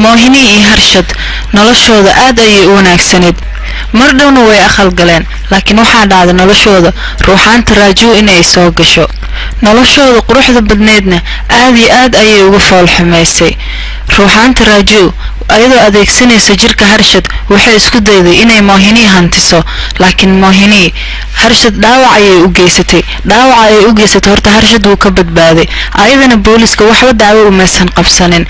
moohini iyo harshad noloshooda aad ayay u wanaagsaneed mar dhowna way aqal galeen laakiin waxaa dhacday noloshooda ruuxaanta raajuu inay soo gasho noloshooda quruxda badneedna aad iyo aad ayay uga fool xumaysay ruuxaanta raajuu ayadoo adeegsanaysa jirka harshad waxay isku dayday inay moohini hantiso laakiin moohini harshad dhaawac ayay u geysatay horta harshad wuu ka badbaaday ayadana booliska waxba dacwo umaysan qabsanin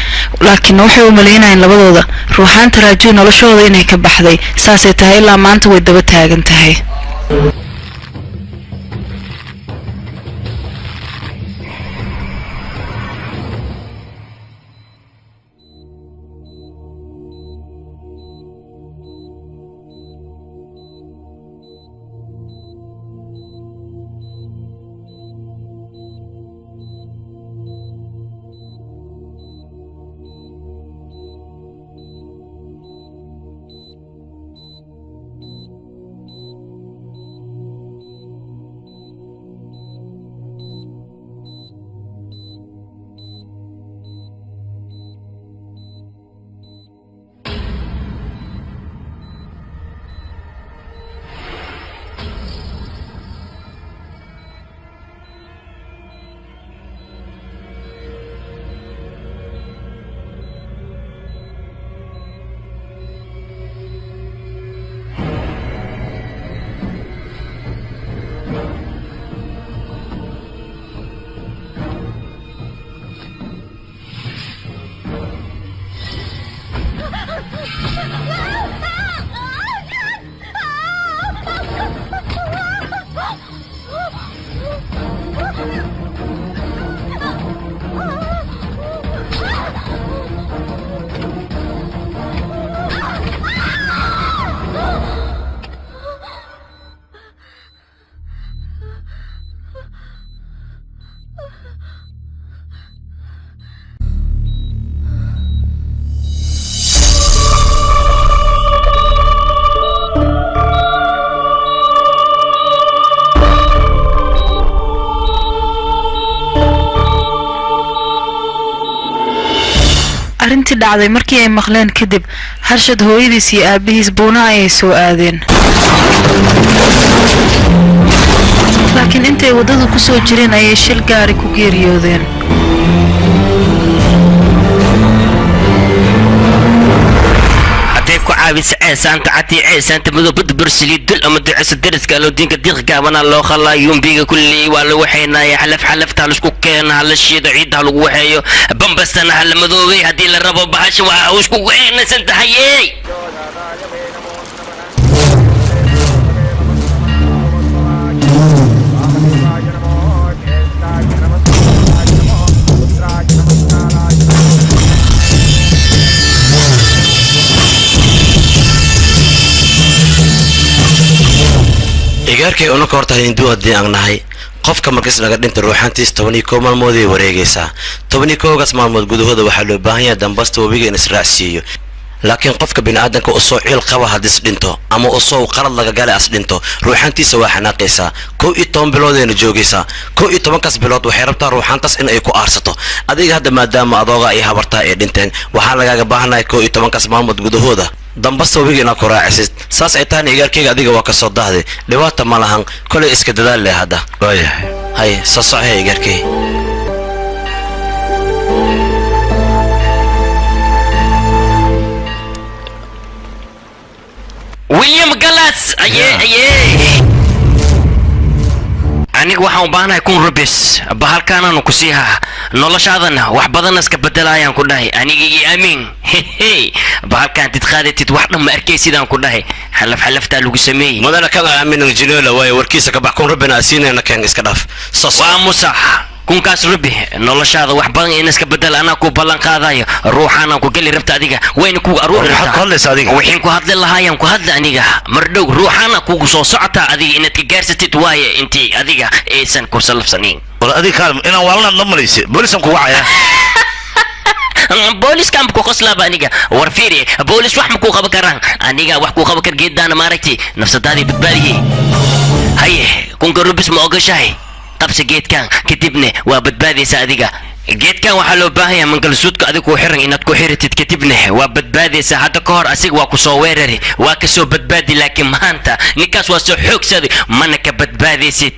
laakiin waxay u maleynayaan labadooda ruuxaanta raajuu noloshooda inay ka baxday saasay tahay ilaa maanta way daba taagan tahay arintii dhacday markii ay maqleen kadib harshad hooyadiis iyo aabihiis buuna ayay soo aadeen laakiin intay wadada ku soo jireen ayay shil gaari ku geeriyoodeen ku caawis ceesaanta cati ceesaanta midabada bursili dul ama ducisa dariska loo diinka diiq gaabana loo khalaayo biga kulli waa la waxeenaya xalafta la isku keenaa la shiido ciidaha lagu waxeeyo bambastana hal madoobay hadii la rabo bahasha waa isku weenaysan tahay igarkay una kortahay intuu hadii aan nahay qofka markis laga dhinta ruuxantiis 12 maalmood ay wareegaysaa 12 maalmood gudahooda waxa loo baahan yahay dambasta wabiga in israacsiyo laakiin qofka bini'aadanka oo soo ciil qaba hadis dhinto ama oo soo qarad laga galay as dhinto ruuxantiisa waa xanaaqaysaa 12 biloodena joogaysaa 12 kas bilood waxay rabtaa ruuxantaas in ay ku aarsato adiga hadda maadaama adooga ay habartaa ee dhinteen waxa lagaaga baahanahay 12 kas maalmood gudahooda dambasta wabiga ina ku raacisid saas ay tahay igarkayga adiga waa ka soo dahday dhibaata ma lahan kulay iska dadaal leh hada waayahay hay soo socay igarkay William Gallas aye aniga waxaan u baahanahay kun rubis bahalkaananu ku siihaa noloshaadana wax badan iska bedelayaan ku dhahay aniga iyo aamin bahalkaan tidqaadatid wax dhan ma arkaysidaan ku dhahay xalafta lagu sameeyay madana kaga aamin injineela way warkiisa ka bax kun rubina asiinayna kan iska dhaaf waa musax kunkaas rubi noloshaada wax badan in iska bedel ana ku ballan qaadayo ruuxana ku gali rabta adiga wayna ku aruur waxaan ku hadli lahaayeen ku hadla aniga mardhow ruuxana ku soo socota adiga inaad ka gaarsatid waaye intii adiga aysan ku salafsanin wala adiga kaalm inaan walna dhammaysay boolisan ku wacaya بوليس كان بكو قصلا بانيجا ورفيري بوليس واحد مكو قبل كران انيجا واحد كو قبل كرجيت انا ماركتي نفس هذه بتبالي هاي كون قرب اسمه اوغشاي طب سجيت كان كتبني وبتبالي ساديجا geedkan waxaa loo baahan yahay mangalsuudka adiga ku xiran inaad ku xiratid kadibna waa badbaadaysaa hadda ka hor asiga waa ku soo weerari waa ka soo badbaadi laakiin maanta ninkaas waa soo xoogsaday mana ka badbaadaysid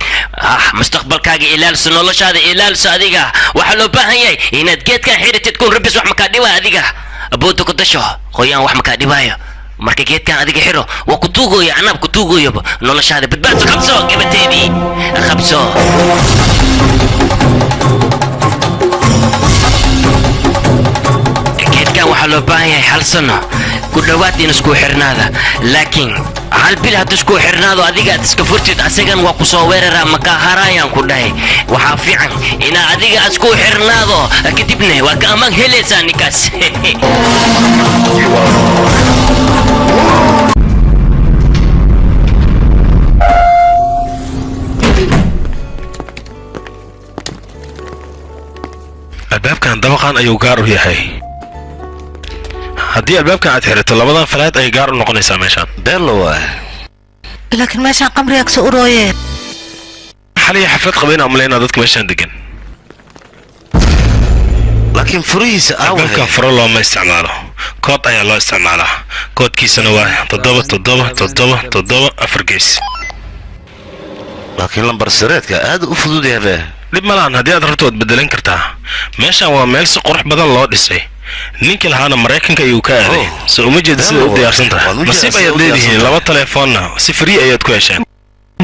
mustaqbalkaaga ilaalso noloshaada ilaalso adiga waxaa loo baahan yahay inaad geedkan xiratid kun rabis wax makaa dhibaa adiga abooda ku dasho qoyaan wax makaa dhibaayo marka geedkan adiga xiro waa ku tuugooya anaab ku tuugooyaba noloshaada badbaadso qabso gabateedii qabso geedkan waxaa loo baahan yahay hal sano ku dhowaad in isku xirnaada laakiin hal bil haddii isku xirnaado adiga aad iska furtid asagan waa ku soo weeraraa makaa haraayaan ku dhahay waxaa fiican inaa adiga isku xirnaado kadibna waa ka ammaan helaysaa ninkaas albaabkan dabaqan ayuu gaar u yahay haddii albaabkan aad xirato labadan falaad ay gaar u noqonaysaa meeshaan beelo waa laakiin meeshaan qamriga kasoo urooyeen xaliya xaflad qabayna umaleynaa dadka meeshaan degan laakiin furihiisa albaabkan furo looma isticmaalo kood ayaa loo isticmaalaa koodkiisana waa 77774 gees laakiin lambar sireedka aad u fudud yahay dib malahan haddii aad rabto waad bedelan kartaa meeshaan waa meel si qurux badan loo dhisay ninkii lahaana maraykanka ayuu ka aaday soo uma jeeda sida u diyaarsan tahay nasiib ayaad leedihiin laba telefoonna si free ayaad ku hesheen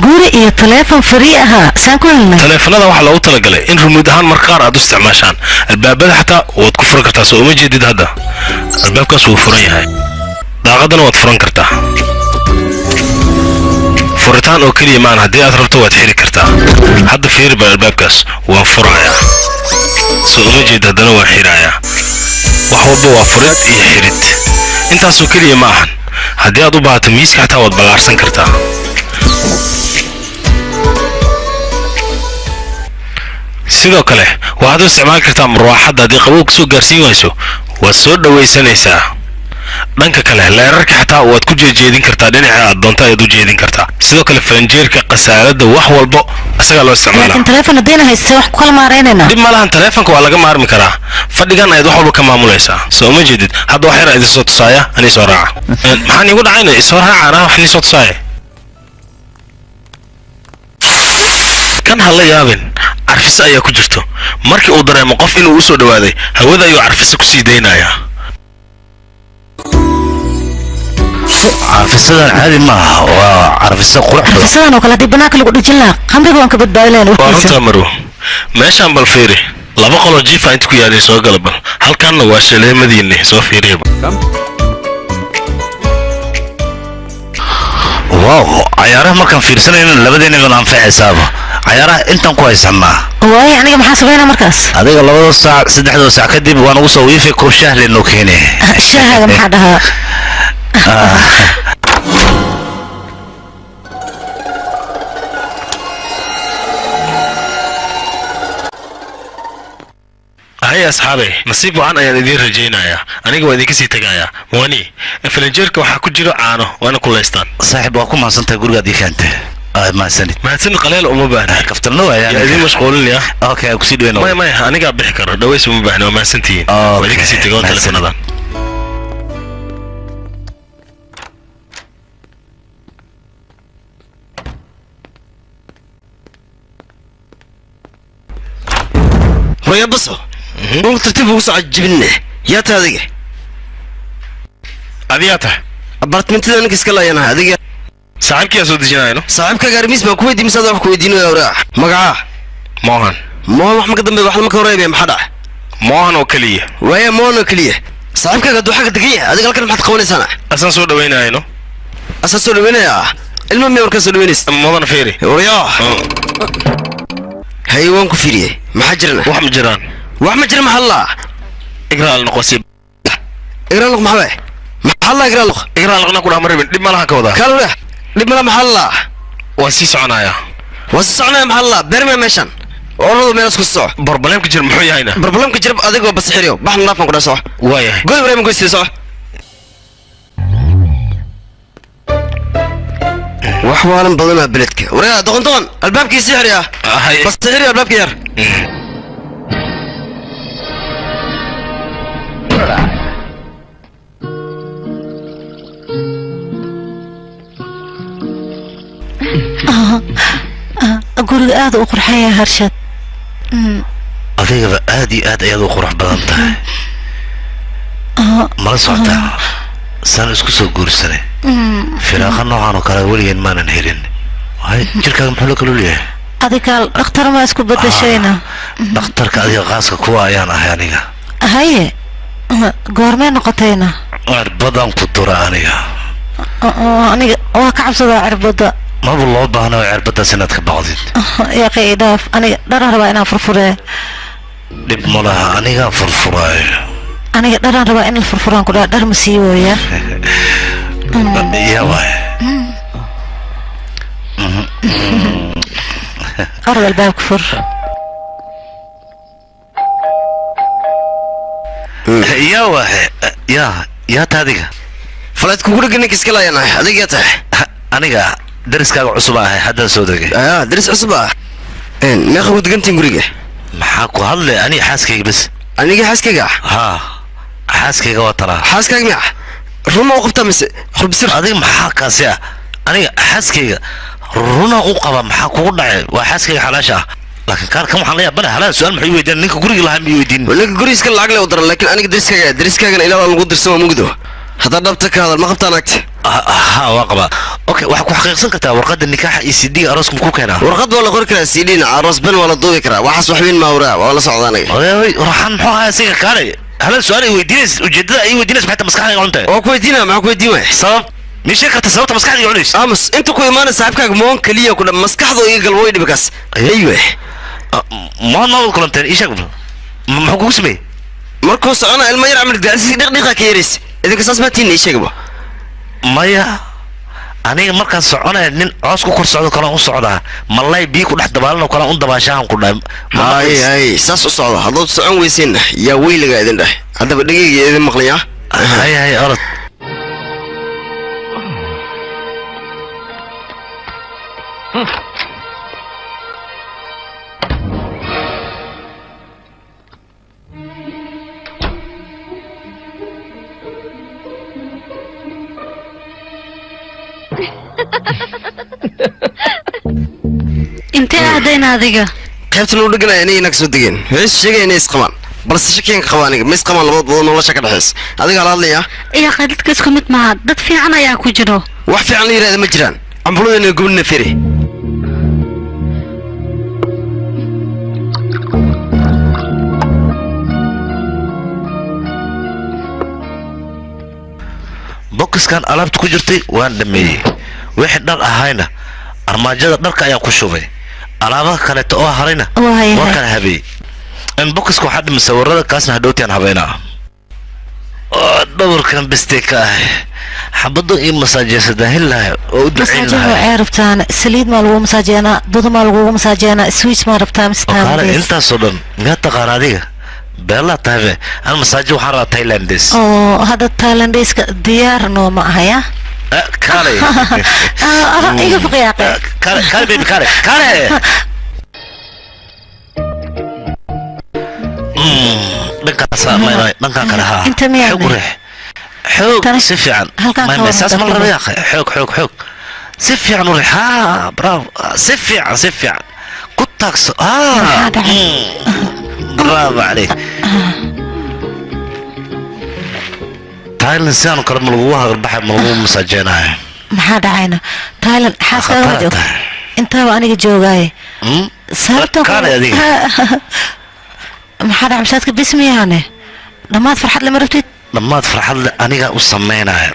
guri iyo telefoon free ahaa saan ku helnay telefoonada waxaa loogu talagalay in rumuud ahaan marka qaar aad u isticmaashaan albaabada xataa waad ku furan kartaa soo uma jeedid hadda albaabkaas wuu furan yahay daaqadana waad furan kartaa furitaan oo keliya maan haddii aad rabto waad xiri kartaa hadda fiiri bal albaabkaas waan furayaa soo uma jeed haddana waan xirayaa wax walba waa furid iyo xirid intaasoo keliya ma ahan haddii aad u baahato miiska xataa waad ballaarsan kartaa sidoo kale waxaad u isticmaali kartaa marwaaxadda haddii qabow ka soo gaarsiin wayso waad soo dhawaysanaysaa dhanka kale leerarka xataa waad ku jeedin kartaa dhinaca aad doonto ayaad u jeedin kartaa sidoo kale faranjeerka qasaalada wax walbo isagaa loo isticmaalaa laakiin telefoon haddayna haysta wax ku kala maaraynayna dib ma lahan telefoonka waa laga maarmi karaa fadhigan ayaad wax walba ka maamulaysaa soo uma jeedid hadda wax yar idin soo tusaaya anii soo raaca maxaan iigu dhacayna isoo raaca anaa wax nii soo tusaaya kan ha la yaabin carfisa ayaa ku jirto markii uu dareemo qof inuu u soo dhawaaday hawada ayuu carfisa ku sii daynayaa carfisadan caadi maaha waa carfisa qurux badan carfisadan oo kale haddii banaanka lagu dhijin lahaa qamriga waan ka badbaadi lahayn waa runtaa marow meeshaan bal fiiri laba qoloo jiifa inta ku yaalay soo gala bal halkanna waa shaleemadiinni soo fiiriyaba wow cayaaraha markaan fiirsanayna labadeena baan anfacaysaaba cayaaraha intaan ku haysanaa waaye aniga maxaa sameynaa markaas adiga 2 saac 3 saac kadib waan ugu soo wiifi koob shaah leenoo keenay shaahaga maxaa dhahaa هيا أصحابي نصيب وعن أيان إدين رجينا أنا قوي ذيك سيتجايا مواني فلنجرك وحكوا جرو عانو وأنا كل إستان صاحب وأكون مع سنتي جورجا دي كانت ما سنت قليل أم بهنا كفتنوها يعني يا ذي مشغولين يا أوكي أكسيد وينو ما أنا قاعد بحكر دويس أم بهنا وما سنتين وذيك سيتجاون تلفون هذا ويا بصو مو ترتيب وصع عجبني يا تادق أدياته أبارتمنت أنا كسكلا يا أنا هذيك صاحبك يا سود جناينو صاحبك قارميس ما كويدي مساعد ما كويدينو يا وراح مقعة موهن ما قدم بواحد ما كوريبي محدا موهن وكلية ويا موهن وكلية صاحبك قدو حاجة دقيقة هذيك الكلام حد قوني سنة أسان سود ويناينو أسان سود وينا المهم يورك سود وينس موهن فيري ويا هيوان كفيري ما حجرنا وحم جيران وحم جيران محلا اقرا النقوسي اقرا لك محبه محلا اقرا لك نقول امر دب ما لها كودا كله دب ما محلا واسي سعنايا محلا برمي ميشان والله ما يسكت صح بربلام كجير محو يهينا بربلام كجير اديق بس خيريو بحنا نافن كدا صح وايه قول بريم كويس صح وحوالن بدنا بلدك ورا دقنطون الباب كي سحر يا بس سحر يا الباب كير guriga aad u qurxaya harshad adigaba aad iyo aad ayaad u qurux badan tahay mala socotaa saan isku soo guursanay firaaqa noocan oo kale weligeen maanan helin jirkaaga muxuu la kala leeyahay adiga dhakhtar ma isku bedeshayna dhakhtarka adiga qaaska kuwa ayaan ahay aniga haye goormee noqotayna cirbadan ku dura aniga waa ka cabsadaa cirbada maba loo baahna cirbadaas inaad ka baqdid yaa qiidhaaf aniga dharaan rabaa inaan furfuree dhib ma laha anigaa furfuraayo aniga dharaan rabaa in la furfuraan ku dhaha dhar ma sii wooya yaa waay orod albaabka fur yaa waay yaa ta adiga falaydku guriga ninka iska laayaan ahay adiga yaa tahay aniga dariskaaga cusub ahay haddaan soo degay daris cusub ah meeqa ku degantiin guriga maxaa ku hadle aniga xaaskayga bas aniga xaaskayga haa xaaskayga waa talaa xaaskayga miya runa u qabtaa mise xulbisir adiga maxaa kaasi ah aniga xaaskayga runa u qaba maxaa kugu dhacay waa xaaskayga xalaasha ah laakiin kaarkan waxaan leeyahay bana halaan su-aal maxay weydiin ninka guriga lahaa miyay weydiin ninka gurigiiska lacag le u daran laakiin aniga dariskaagana ilaa lagu dirsan waa mugdo haddaa dhabta ka hadal ma qabtaan agti ها واقبة اوكي waxaa ku xaqiiqsan kartaa warqada nikaaxa iyo CD aroos ku keenaa warqad wala qori karaa CD aroos ban wala duubi karaa waxaas wax weyn ma waraa wala socdaanay oy raxan muxuu ahaa siga kale hal su'aal ay weydiinaysa ujeedada ay weydiinaysa maxay maskaxdayga cunta oo ku weydiina ma ku weydiin way sabab meesha ka tasawta maskaxdayga cunaysa amas inta ku iimaana saaxibkaaga moon kaliya ku dham maskaxdo iga galway dhibkaas aywe ma nool kulanteen ishaag ma ku samee markuu socona ilma yar amal gaarsi dhiqdhiqa ka yaris idinka saas ma tiin ishaagba maya aniga markaan soconay nin coos ku kor socdo kala u socdaa malay bii ku dhex dabaalan kala u dabaashaan ku dhaay ay saas u socdo hadoo socon weyseen yaa weyliga idin dhahay hadaba dhageyga idin maqlaya hay orod intee aadayna adiga qaybtan u dhaganaya inay inaga soo degeen hees sheegay inay isqabaan balse shakeen ka qabaan aniga ma isqabaan labadooda nolosha ka dhaxaysa adiga la hadlaya iyo qaydadka isku mid maaha dad fiican ayaa ku jiro wax fiican la yiraahdo ma jiraan ambuladana gubna firi boxkan alaabta ku jirtay waan dhameeyay wixii dhar ahayna armaajada dharka ayaan ku shubay alaabaha kale oo harayna waan kala habeeyay in boxka waxa dhimay sawirada kaasna hadhowtaan habeynaa dhabarkan bisteka xabado iyo masaajisada hilahay oo ducin lahay rabtaan saliid ma lagu masaajina dudu ma lagu masaajina switch ma rabtaan mistaan inta soo dhan ma taqaan adiga bella tahay aan masaaji waxaan rabaa Thailandis oo hada Thailandis diyaar no ma ahaya kale iga fiqiyaaqe kale baby kale dhanka kale ha inta miyaa xoog si fiican ma meesas ma raba yaa xoog si fiican u rixa bravo si fiican ku taagso برافو عليك تايلاند سيانو كلام ملغوها البحر ملغو مساجينها maxaa dhacayna Thailand xaaskaaga joog inta waa aniga joogay sababta maxaa dhacay masaadka bismiyaane dhamaad farxad lama rabtid dhamaad farxad aniga u sameynaa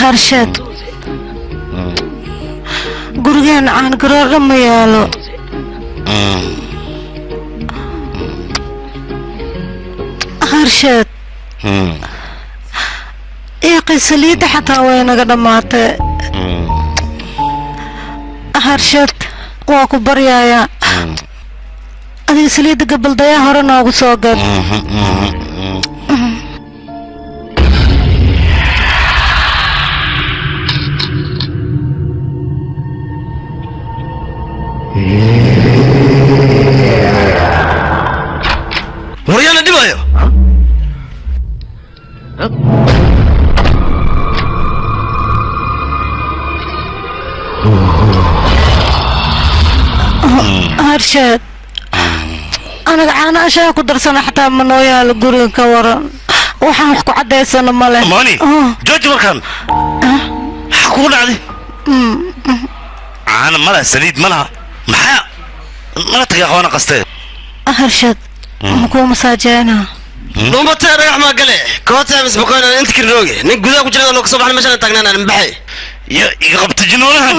هرشد gurigeena aan garoor ma yaalo harshad iyo qisaliida xataa way naga dhamaatay harshad waa ku baryaaya adiga saliida gabaldaya hore noogu soo gad Mariana dhibayo harshad anaga caana ashaa ku darsana xataa ma noo yaalo guriga ka waran waxaan wax ku cadaysana male mani jooji markaan maxaa kugu dhacday caana malaha saliid malaha maxaa mala tagay aqoona qastee harshad makuu masaajeena dhuumatee dhagax maa gale koota misbaqoona inta kirnooge nin gudaha ku jirada loo kasoo baxna meeshaan taagnaan aan baxay ya iga qabta jinoolahan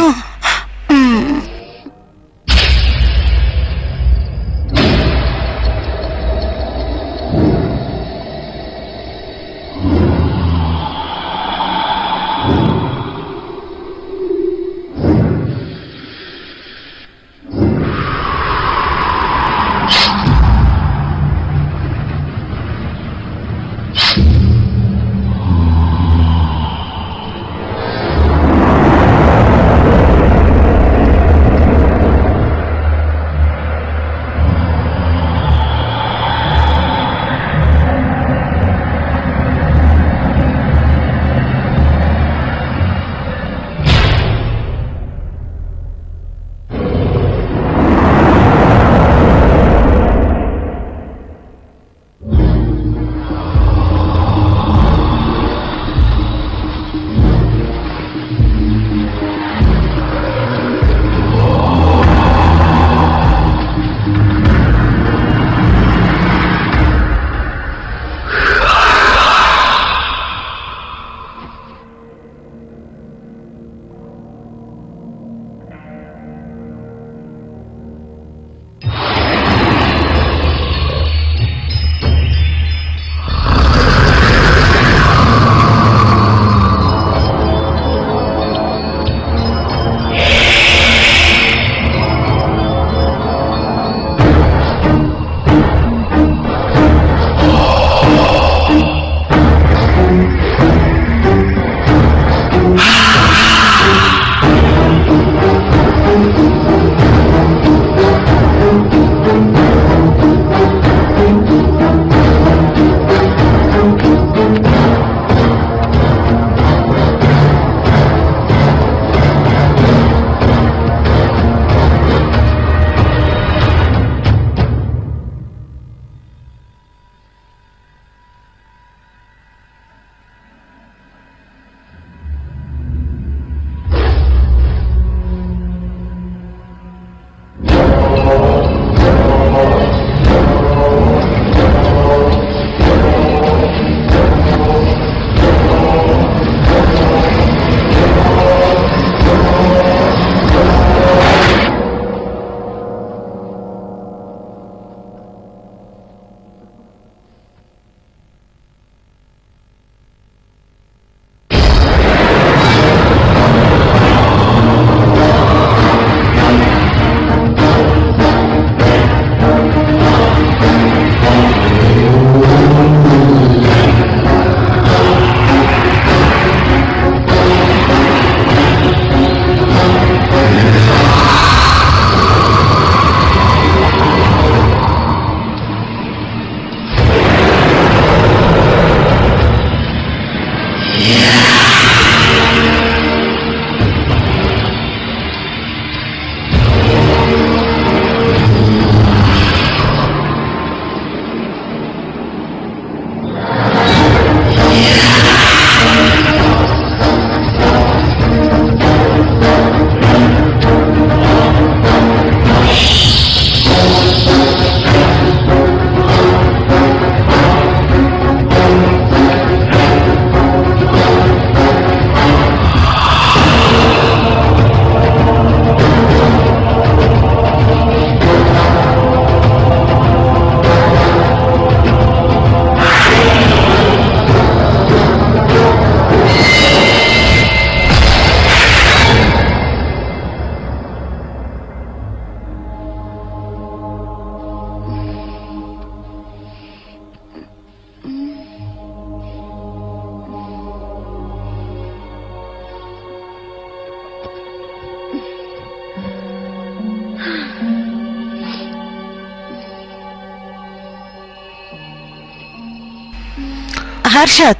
هرشد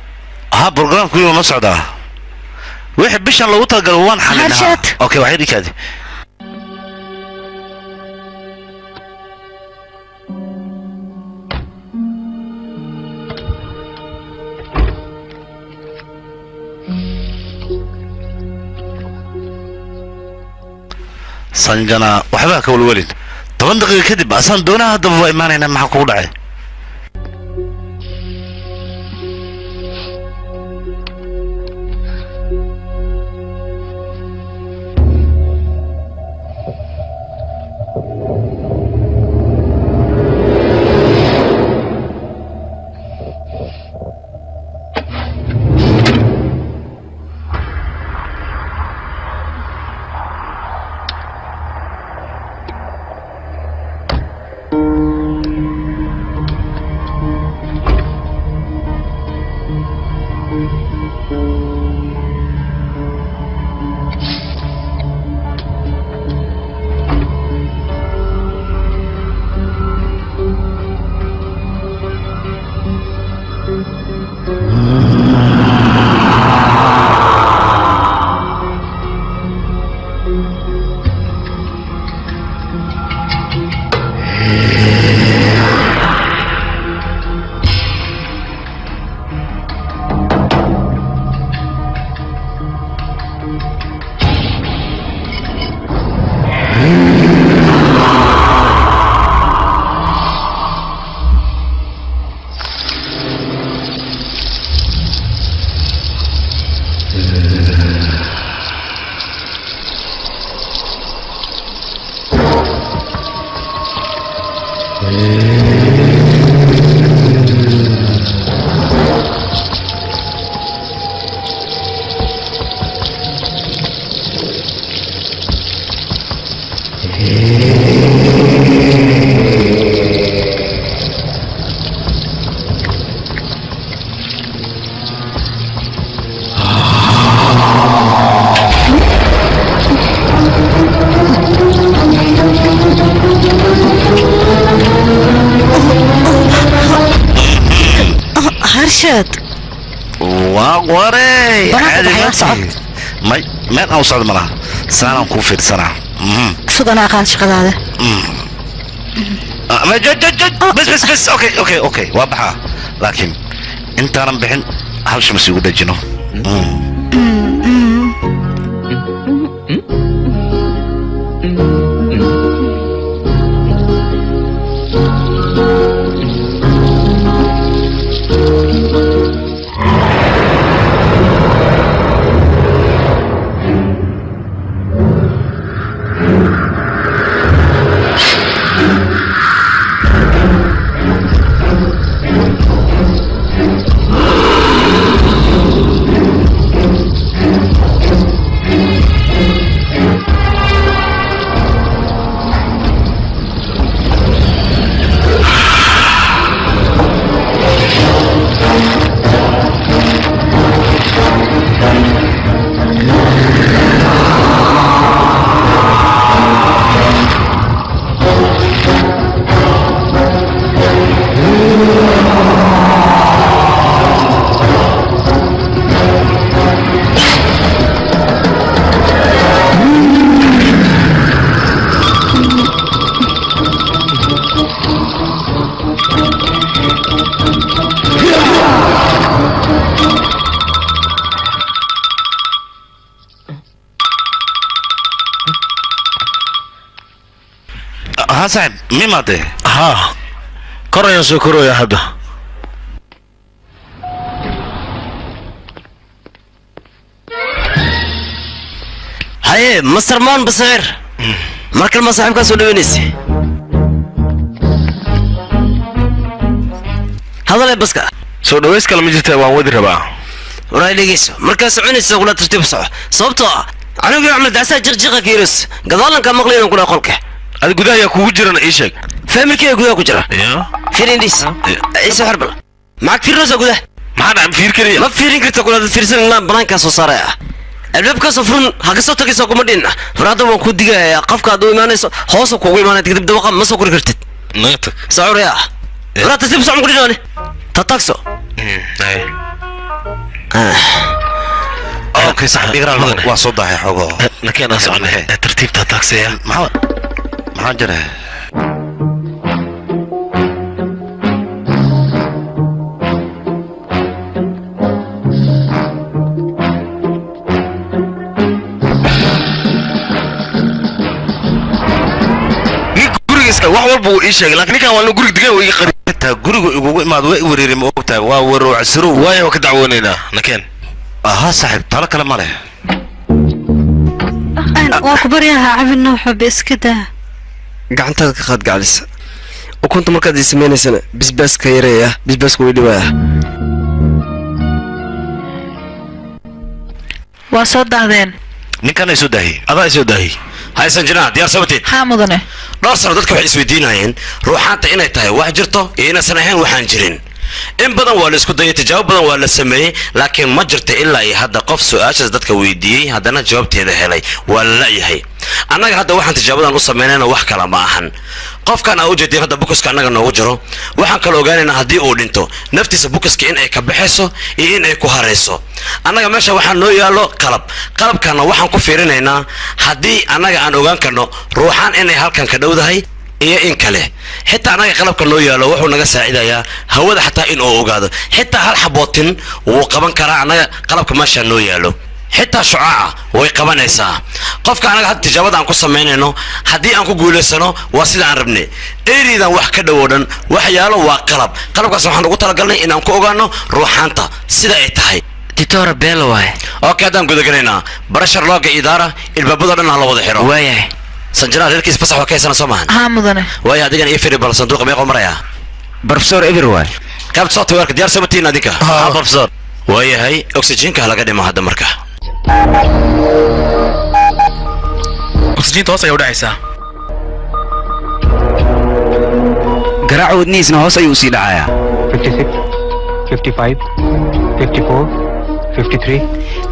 ها برنامج كله ما صعدا ويحب بيش لو تلقى وان حلنا هرشد اوكي وحيد كذا سنجنا وحباك والولد طبعا دقيقة كذب أصلا دونا هذا إيماننا مع قولعه هرشد ووري ما أوصل مرة سنة كوفير سنة سودانا قال شغل هذا بس اوكي واضحة لكن انت رم بحن هلش مسيقود الجنو ها صاحب مين ماته ها كوريا سكرو يا هذا هاي مستر مان بصير مركل ما صاحبك سولو نسي هذا لا بس سو دويس كلام جيت وان ودي ربا وراي ليس مركز عنيس ولا ترتيب صح صوبته انا اعمل دعسه جرجقه كيرس قضالن كان مقلين وكل قولك هذا gudaha ayaa kugu jiran ii sheeg فامريكا gudaha ku jira fiirindis isu harbal maak fiirnasa gudaha maxaa dhacay fiir kaliya ma fiirin karta kula fiirsan la banaanka soo saaray albaabka soo furan haga soo tagayso kuma dhinna farada waan ku digaya qafka aad u iimaanayso hoos ku ugu iimaanay dib dabaqa ma soo kori kartid nagtag sauriya farada sib soo ku dhinane tatakso ay اوكي صح بيقرا وصوت ضاحي حوغو لكن انا صعني ترتيب تاكسي ما جرى wax walba uu ii sheegay laakiin ninkan waa guriga degan uu ii qari inta guriga ugu imaad way wareeray ma ogtahay waa waro casro waayo ka dacwoonaynaa nakeen aha saaxib tala kale ma leh waa ku baryaha cabin wuxuu iska daa gacantaada ka qaad gacalisa ukunta markaad ii samaynaysana bisbaaska yareeya bisbaaska way dhiwaaya waa soo dahdeen ninkan ay soo daahi adaa ay soo daahi haysan jinaa diyaar sabatid haa mudane dhowr sano dadka waxay isweydiinayeen ruuxaanta inay tahay wax jirto iyo inaysan ahayn waxaan jirin in badan waa la isku dayay tijaabo badan waa la sameeyey laakiin ma jirta ilaa iyo hadda qof su-aashaas dadka weydiiyey haddana jawaabteeda helay waa la la'yahay annaga hadda waxaan tijaabadan u samaynayna wax kala ma ahan qofkan aa u jeedin hadda bukuska annaga noogu jiro waxaan kala ogaanaynaa haddii uu dhinto naftiisa bukuska in ay ka baxayso iyo in ay ku harayso annaga meesha waxaa noo yaallo qalabkana waxaan ku fiirinaynaa haddii annaga aan ogaan karno ruuxaan inay halkan ka dhowdahay iyo in kale xitaa annaga qalabka noo yaallo wuxuu naga saacidayaa hawada xataa in uu ogaado xitaa hal xabootin wuu qaban karaa annaga qalabka meesha noo yaallo xitaa shucaaca way qabanaysaa qofka annaga hadda tijaabada aan ku samaynayno haddii aan ku guulaysano waa sida aan rabnay eridan wax ka dhow oo dhan waxyaalo waa qalabkaas waxaan ugu talagalnay inaan ku ogaano ruuxaanta sida ay tahay titora belo waay okay haddaan gudagalaynaa barashar looga idaara ilbaabadoo dhan ha la wada xiro waayahay sanjiraha reerkiis fasax waa ka haysana soo maahan haa mudane waayo adigan ii firi bal sanduuqa meeqoo maraya professor everywhere qaybta soo tawarka diyaar sabatiin adinka ها بروفيسور waayahay oxygenka halaga dhimo hadda marka oksijiinta hoos ayaa u dhacaysaa garaaca wadnihiisna hoos ayuu sii dhacayaa 56 55 54 53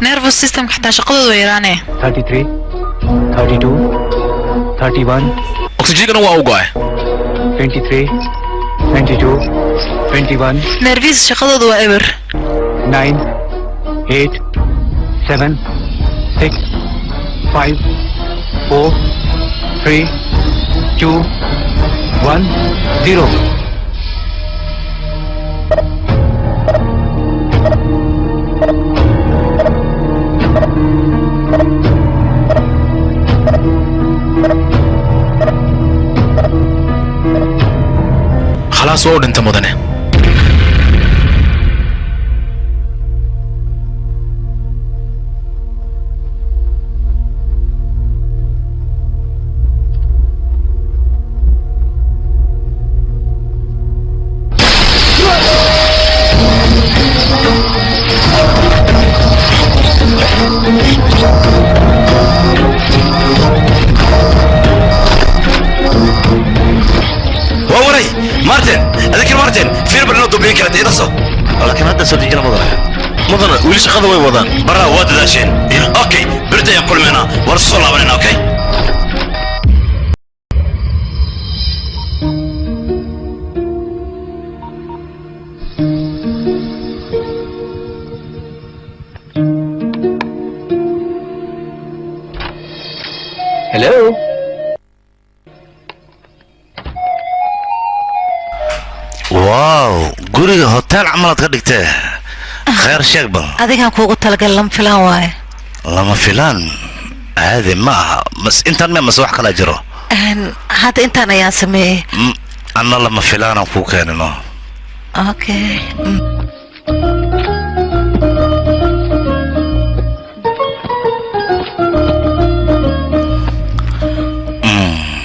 nervous systemka xataa shaqadoodu way yaraanee 33 32 31 oksijiinkana waa u go'ay 23 22 21 nervis shaqadoodu waa eber 9 8 7 6 5 4 3 2 1 0 khalaas waa u dhinta mudane مارتن فين بلنا دوبين كانت ايه نصو لكن هذا صديق mudane weli shaqada way wadaan برا واد داشين اوكي بردا يقول منا ورسول الله بنا اوكي hello واو قولي هوتيل عملت قدك خير شقبل adigaan kuugu talagal lama filaan waaye لما فلان هذه ما بس انت ما مسوح كلا جرو hadda intaan ayaan sameeyey انا لما فلان اخوك يعني okay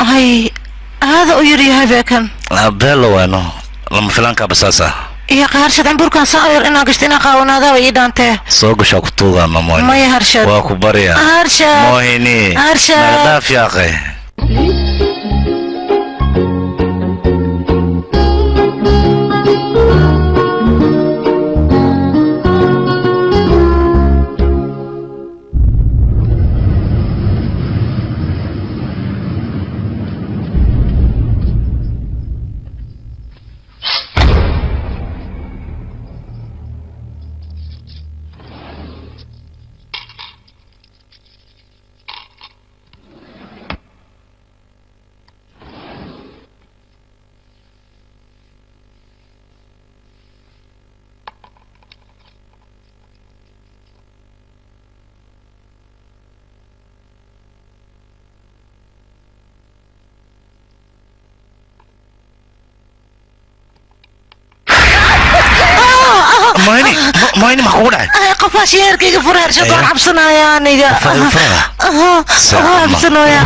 ay هذا يري هذاكن بيلو وينو لما فلان كابساسا يا قارشد عمبوركان صاير انا قشتنا قاونا هذا ويدانته سوق شاكتوغا ماما ما يهرشد واكو بريا هرشد موهيني هرشد نغداف يا اخي ما كودا قفاش يركي فرار شكون حبسنا يا نيجا حبسنا يا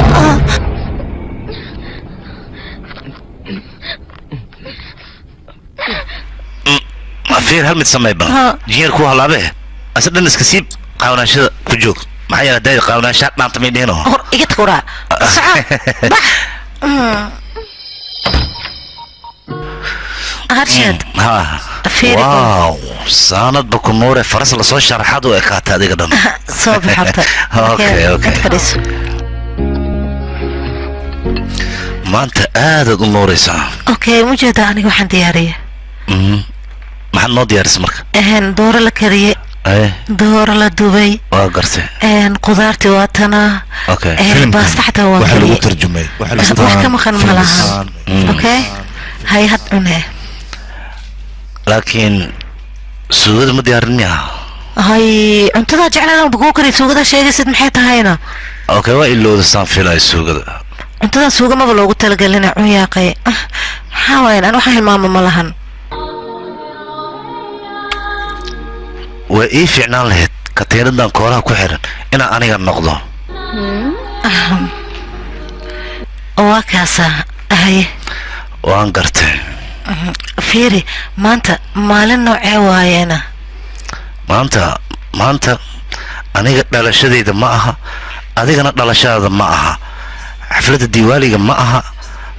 فير هل متسمى بنا جير كوها لابه أصلا نسكسيب قاونا شد كجوك معايا داي قاونا شات ما تميدينه إيجت كورا صعب بح هرشد ها فير واو ساند بكمورة فرس لصوت شرحات وإكات هذه قدام صوب حرطة أوكي ما أنت آدد النوريسا أوكي موجودة أنا وحن ديارية محل نو ديار اسمك دور لكريه دور لدبي قرتي قدرتي واتنا اوكي بس حتى هو waxa lagu tarjumay wax kama khan malaha okay hay had cunee laakiin suugada ma diyaarinaya hay cuntada jeclaan bugu kari suugada sheegaysid maxay tahayna okay waa ilooda saan filay suugada cuntada suuga ma loogu talagalin cuyaaqay xawaan aan waxa hilmaamo malahan وإيه فعنا لهت كتير دان كورها كحرن إنا أنا النقضة وكاسا هاي وانقرت فيري ما أنت مالن نوع واينا ما أنت أنا قلت على شديد معها أنا قلت على شديد معها حفلة الديوالي معها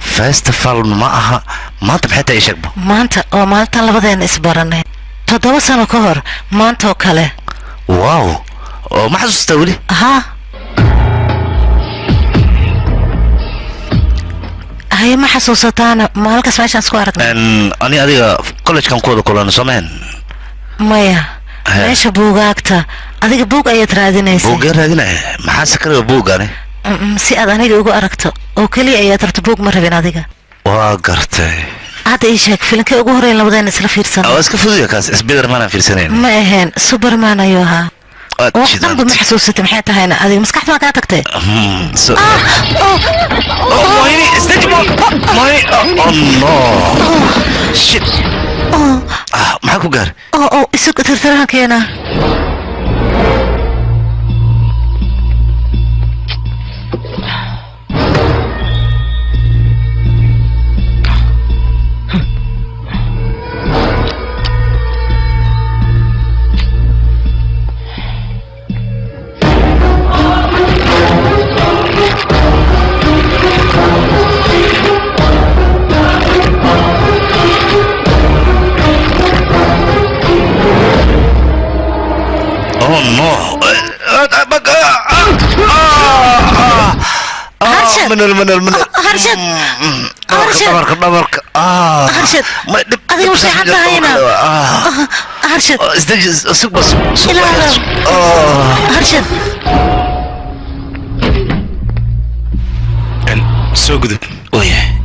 فاستفال معها ما أنت بحتى إيش أكبر ما أنت وما أنت لبدين إسبرنا تدوس سنة كهر ما أنتو كله واو ما حد استولي ها هي ما حسوستانا ما لك اسمعش سكوارت أنا أدي كلش كان كلنا سمعن مايا ليش بوقاكتا أديك بوق أي ترادينيسي بوق رادينه ما حسكر بوق أنا سي أنا يجو أركتو وكلي أي ترت بوق مرة بين أديك وقرتي هذا إيشك فيلم كي أقول هرين لو بدنا نسلا فيرسان أو إسك فوزي كاس سبيدر مان فيرسانين ما إهين سوبرمان أيوها وقتاً بمحسوسة محيطة هنا هذه مسكحت ما كاتكتي مايني استجمع مايني الله شيت معاكو قار إسوك ترثرها كينا من هرشد دبرك هرشد هذه مش حتى هنا هرشد استجز سوق بس هرشد سوق ذب ويه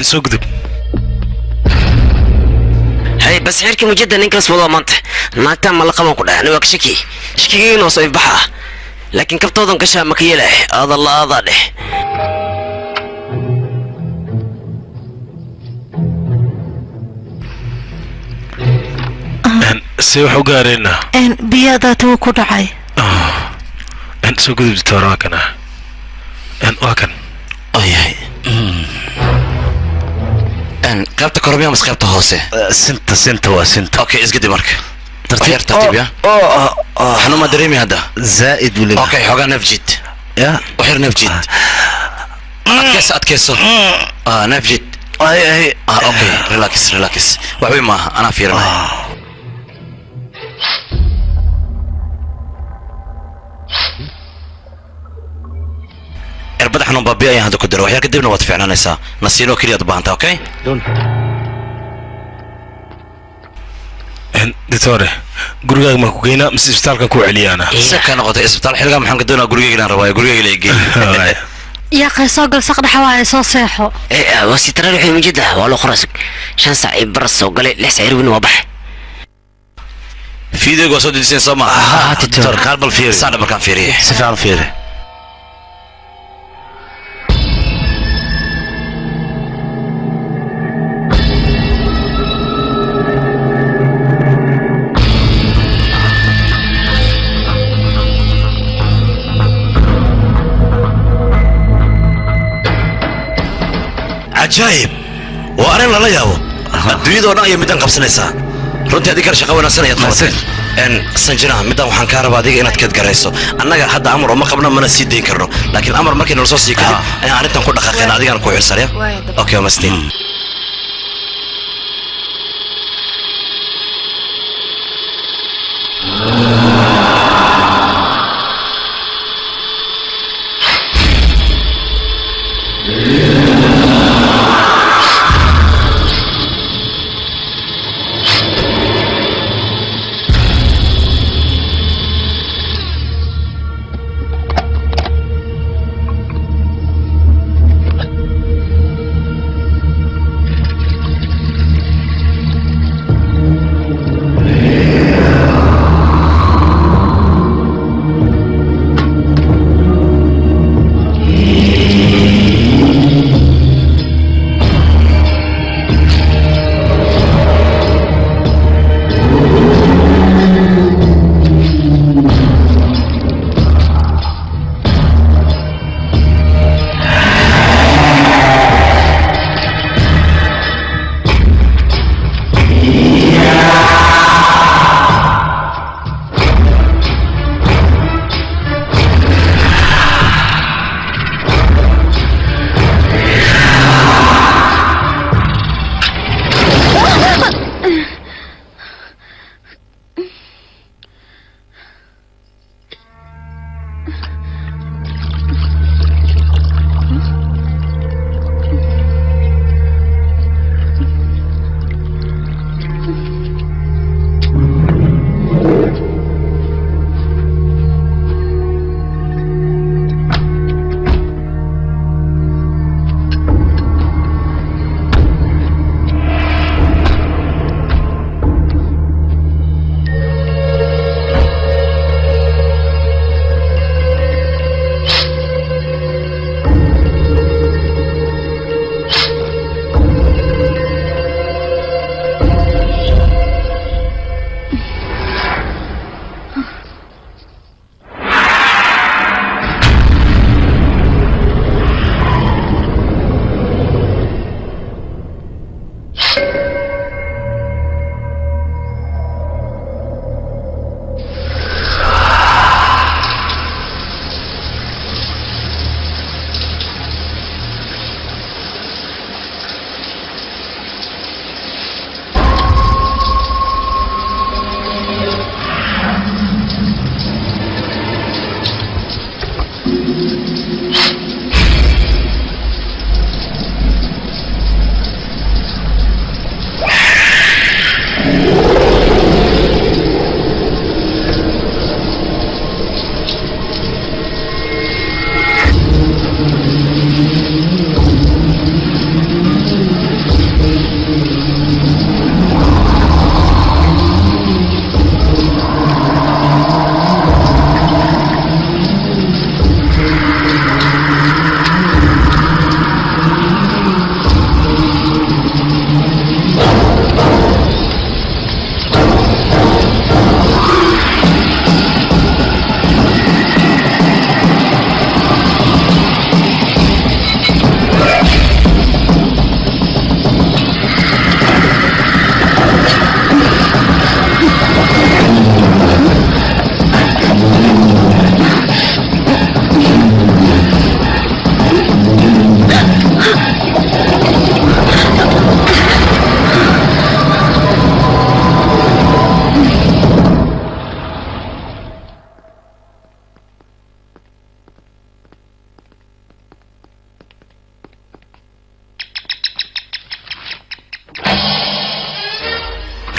سوق ذب هاي بس حيركي مجدا ننكس والله منت ناكتا ملقا ما كلها انا وك شكي نو صيف بحا لكن كبتوضن كشا مكيله هذا الله هذا له سيوحو قارينا ان بياداتو كدعي ان سوق ذب تراكنا ان واكن اي ان قيبتا كوربيا مس قيبتا هوسه سنت وسنت اوكي اسقدي مرك ترتيب يا حنو ما دريمي هذا زائد ولا اوكي حوغا نفجد يا وحير نفجد اتكسو نفجد اي اوكي ريلاكس وحوي ما انا فيرنا اربدا حنو بابي ايان هذا كدر وحيا كدبنا واد فعلانيسا نسيلو كليا دبانتا اوكي دكتور gurigaaga ma ku geynaa mise isbitaalka ku celiyaana saka noqotay isbitaal xilliga maxaan ka doonaa gurigayga rabaa gurigayga la geey يا أخي سوق الصقر حواي سو صيحو ايه وسيترى روحي من جدة والله خرسك 5 ساعة برس وقال لي 6 ساعة وين وبح فيديو قصدي ديسين سما تتر قلب الفيري صار مكان فيري سفعل فيري عجائب وأنا لا يابو الدنيا دونا يمدن قبسنيسا runtii adiga kar shaqo wanaagsan ayaad qabatay sanjina midaan waxaan kaa rabaa adiga inaad kadgarayso annaga hadda amar uma qabno mana sii dayn karno laakiin amar markii nala soo sii kadib ayaan arrintan ku dhaqaaqeen adigaan ku xirsanaya okay mastiin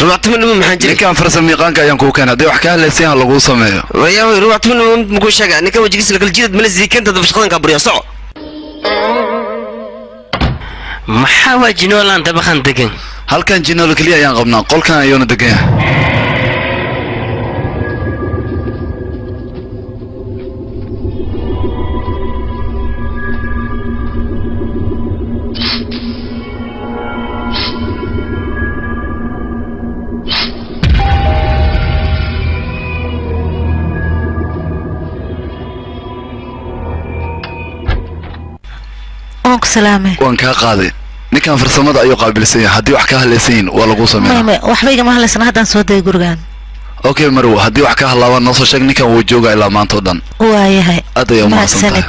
روحت منه محن جري كان فرس الميقان كان كوكان هذا وحكى له سين لغو سميه ويا روحت منه مكو شقا نكا وجلس لك الجدد من زي كنت دفشقان كبريا صع maxaa jinoolaan dabaqan degan halkan jinool kaliya ayaan qabnaa qolkan ayuuna degan yahay سلامي وان كا قادي ninkan farsamada ayuu qaabilsan yahay hadii wax ka haleysan waa lagu sameeyaa ma waxba igama haleysan haddaan soo day gurigan okay marwo hadii wax ka halaaban noo soo sheeg ninkan wuu joogaa ilaa maanta oo dhan waayahay aad ayuu mahadsantahay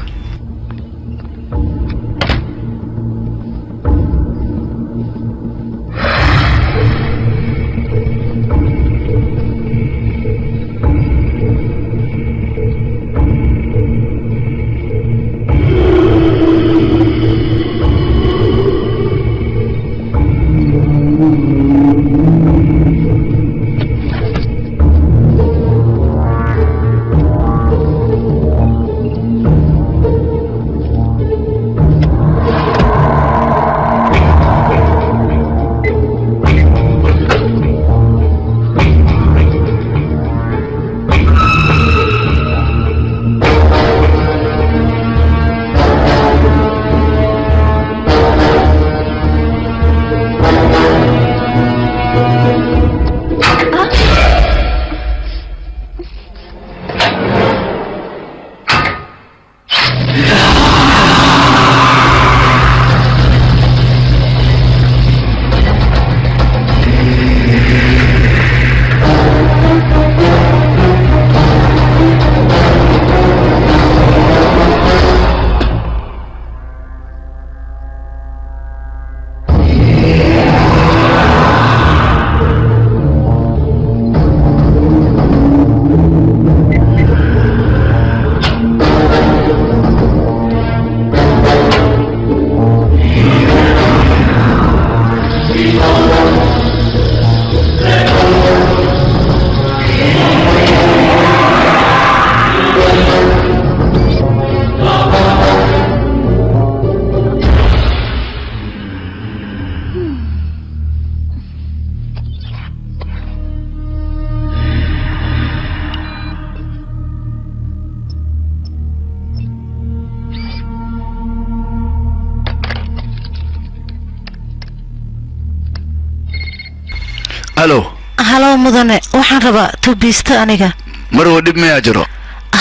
هلو مدن waxaan rabaa tubiista aniga marwo dib ma jiro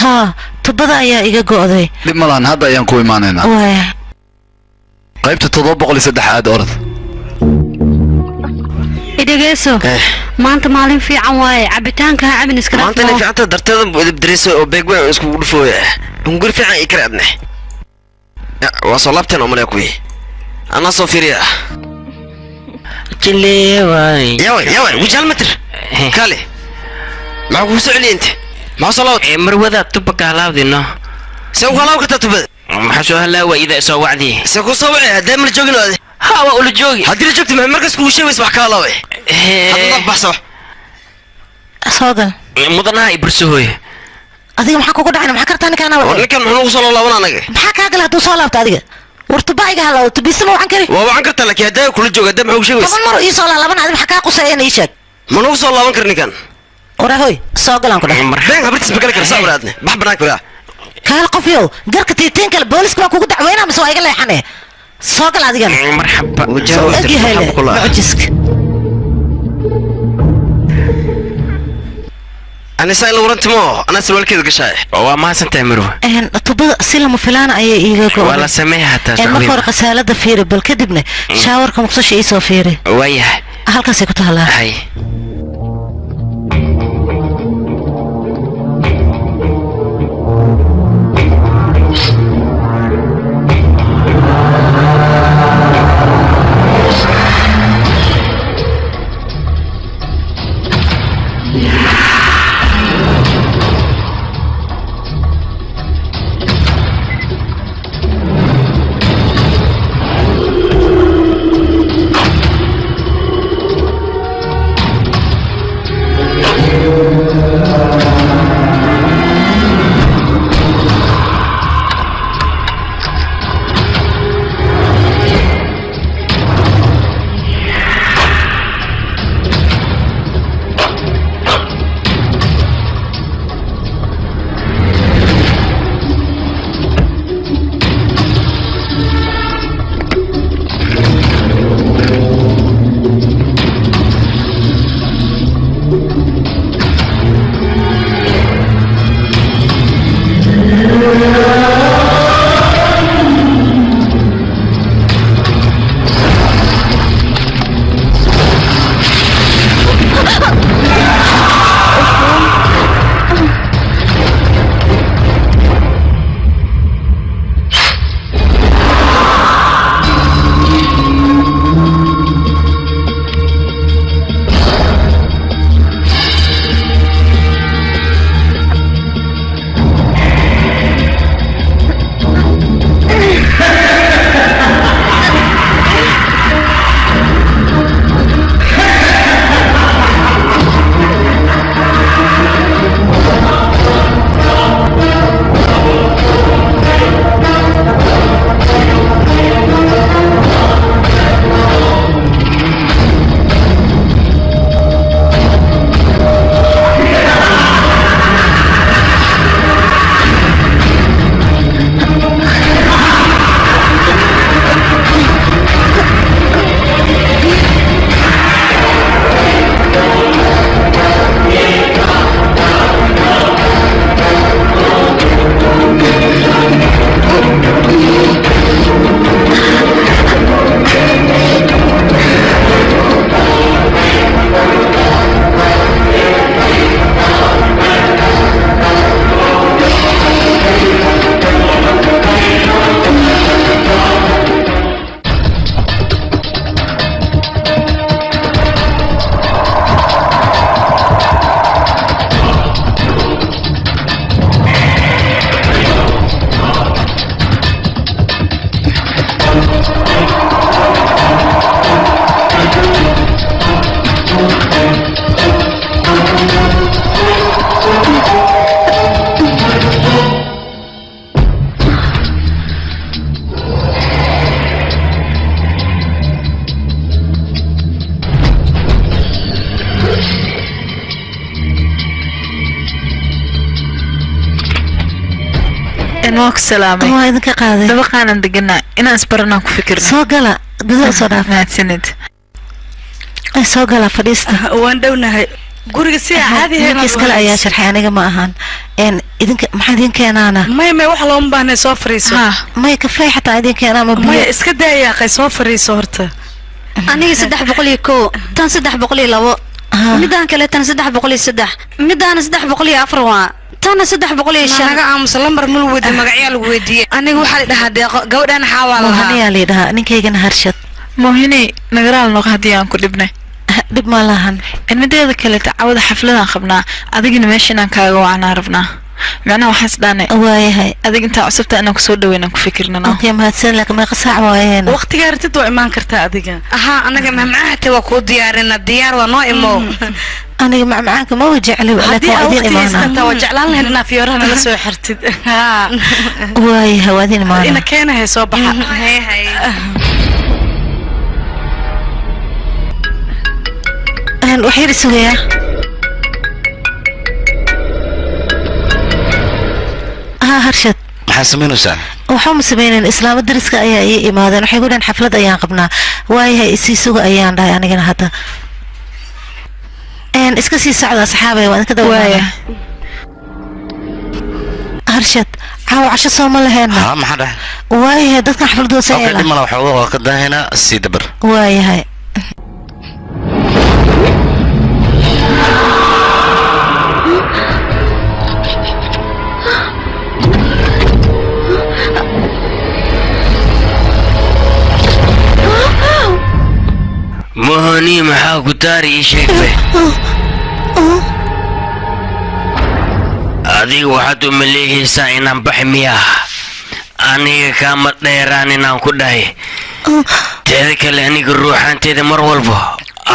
ha tubada ayaa iga go'day dib ma laan hadda ayaan ku imaanaynaa waay qaybta 703 aad orad idageyso maanta maalin fiican waaye cabitaanka ha cabin iska maanta in fiicanta darteeda dib diriso oo beegwaa isku dhufooya hungur fiican ay karaadne waa soo laabteen oo maleeku ana soo fiiriya جليواي يا وجال متر كالي معكو سعلي انت ما صلوت مروذا تبقى على ذنه سوى الله وقت تبد ما حشو هلا واذا سوى وعدي سوى صوعي دائما الجوجن هذا ها واقول الجوجي هدي الجوجت مع مركز كل شيء يسمح كالاوي هذا ضبح صح صادق مدنها يبرسوه adiga maxaa kugu dhacay maxaa kartaan kana wada ninkan muxuu soo laabanaa anaga maxaa ka gal haduu soo laabto adiga wartubaayiga halaw tubisma waxaan kari waa waxaan kartaa laakiin hadaa kula jooga dam xog sheegays toban mar ii soo laaban adiga maxaa ka qusayeen ii sheeg ma noo soo laaban kar ninkan orahoy soo galan ku dhax been habritis ma kala kar sabraadne bax banaak baa kaal qof yow garka tiiteen kale booliska waa kugu dacweynaa mise waa iga leexane soo gal adiga marxaba wajaro mujisk أنا سائل ورنتمو أنا سوالك إذا قشاي وما سنتمروا تبغى سلم فلان أي إيجا ولا سميها تسوي ما فرق سالة فيري بل كدبنا شاور كم قصش إيسو فيري وياه هل كسي كنت هلا هاي نوك سلامي ما إذا كقاضي دبقانا دقنا إنا أسبرنا كفكرنا سوقلا قدر صداف ما تسند سوقلا فريستا وان دونا هاي guriga si caadi ah ninka iskala ayaa sharxay aniga ma ahan idinka maxaa idin keenaana may wax loo baahnay soo fariiso may kafay xataa idin keenaa ma biyo may iska daaya qay soo fariiso horta aniga 301 tan 302 midaan kale tan 303 midaan 304 waa tan 305 naga aamus lambar mul wada magaciya lagu weydiiyay aniga waxa la dhahaa deeqo gabadhan xawaal lahaa aniga la dhahaa ninkaygana harshad moohini nagaraal noq hadii aan ku dhibnay dib ma lahan midada kale tacawada xafladan qabnaa adigina meeshan kaaga waana rabnaa macna waxaan isdaanay waayahay adig inta cusubta inaan ku soo dhaweynaan ku fikirnaa okay mahadsan laakiin ma qasaac waayeen waqtiga artid waa imaan kartaa adiga aha anaga macmacaate waa ku diyaarina diyaar waa noo imo aniga macmacaanka ma wajecli laakiin adin imaana waa jeclaan lahayn inaa fiyoorana la soo xirtid waayahay waa adin imaana ina keenahay soo baxa hay hay وحير سويا هرشد محاسمين سان وحوم سبينين إسلام الدرس أي إمادة نحن يقولون حفلة أيام قبنا واي هي سوق أيام ده يعني كنا هذا إن إسكسي سعد أصحابي وأنا كده واي هرشد عاو عشان صوم الله هنا ما حدا واي هذا كان حفلة دوسة أوكي ما لو حوض كده هنا السيدبر واي هاي مهني maxaa ku taari sheegay adiga waxaad u maleehaysaa inaan baxmiya aniga kama dheeraan inaan ku dhahay teeda kale aniga ruuxaanteeda mar walba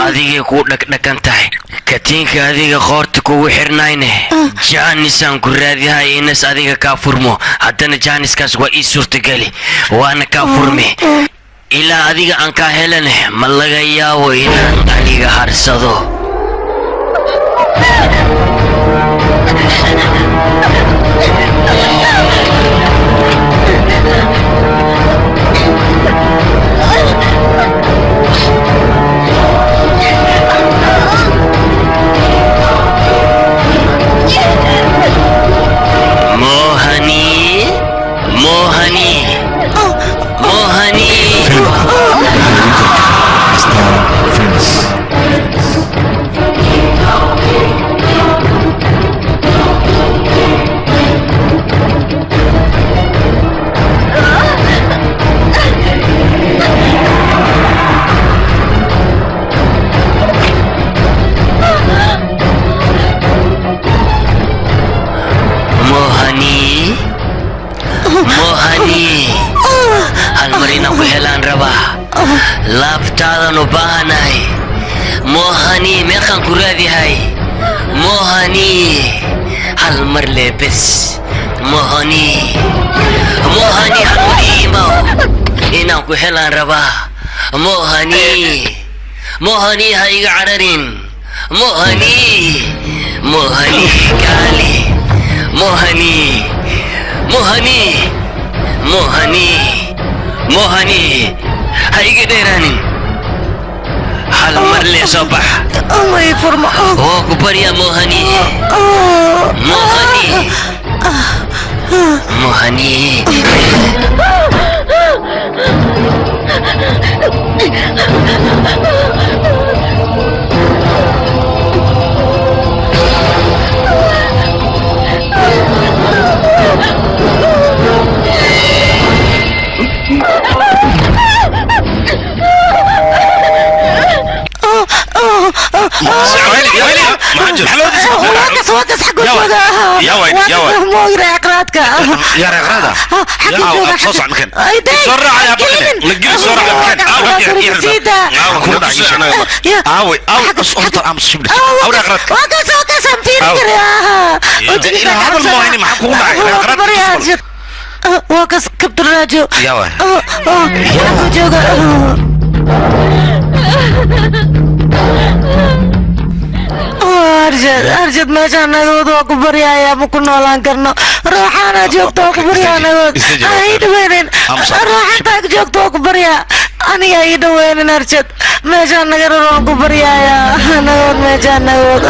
adiga ku dhaqdhaqan tahay katiinka adiga qoorta kugu xirnayne jaanisaan ku raadihay inas adiga ka furmo haddana jaaniskaas waa ii suurtagali waana ka furme ilaa adiga aan ka helane ma laga yaabo inaan aniga harsado laabtaadan u baahanahay moohani meeqaan ku raadihay moohani hal mar leebes moohani hal mar iimaw inaan ku helaan rabaa moohani ha iga cararin moohani gaali moohani هاي قدراني هل مر لي صباح الله يفرمه هو كبر يا موهني وقص حق الجودة يا وين مو يرى اقراتك يا رغرادة يا صوص عن مكان سرع يا بني لقي سرع يا مكان اوي اصورت امس شبلك او رغرادك وقص امتين يا هذا الموهني معك هو معك وقص كبت الراجو يا وين يا جوجا أرجد ما كان نقود وكبريا يا مكنا لان كرنا روحنا جوكت وكبريا نقود أيد وين روحنا جوكت وكبريا أنا أيد وين أرجد ما كان نقول وكبريا يا نقود ما كان نقود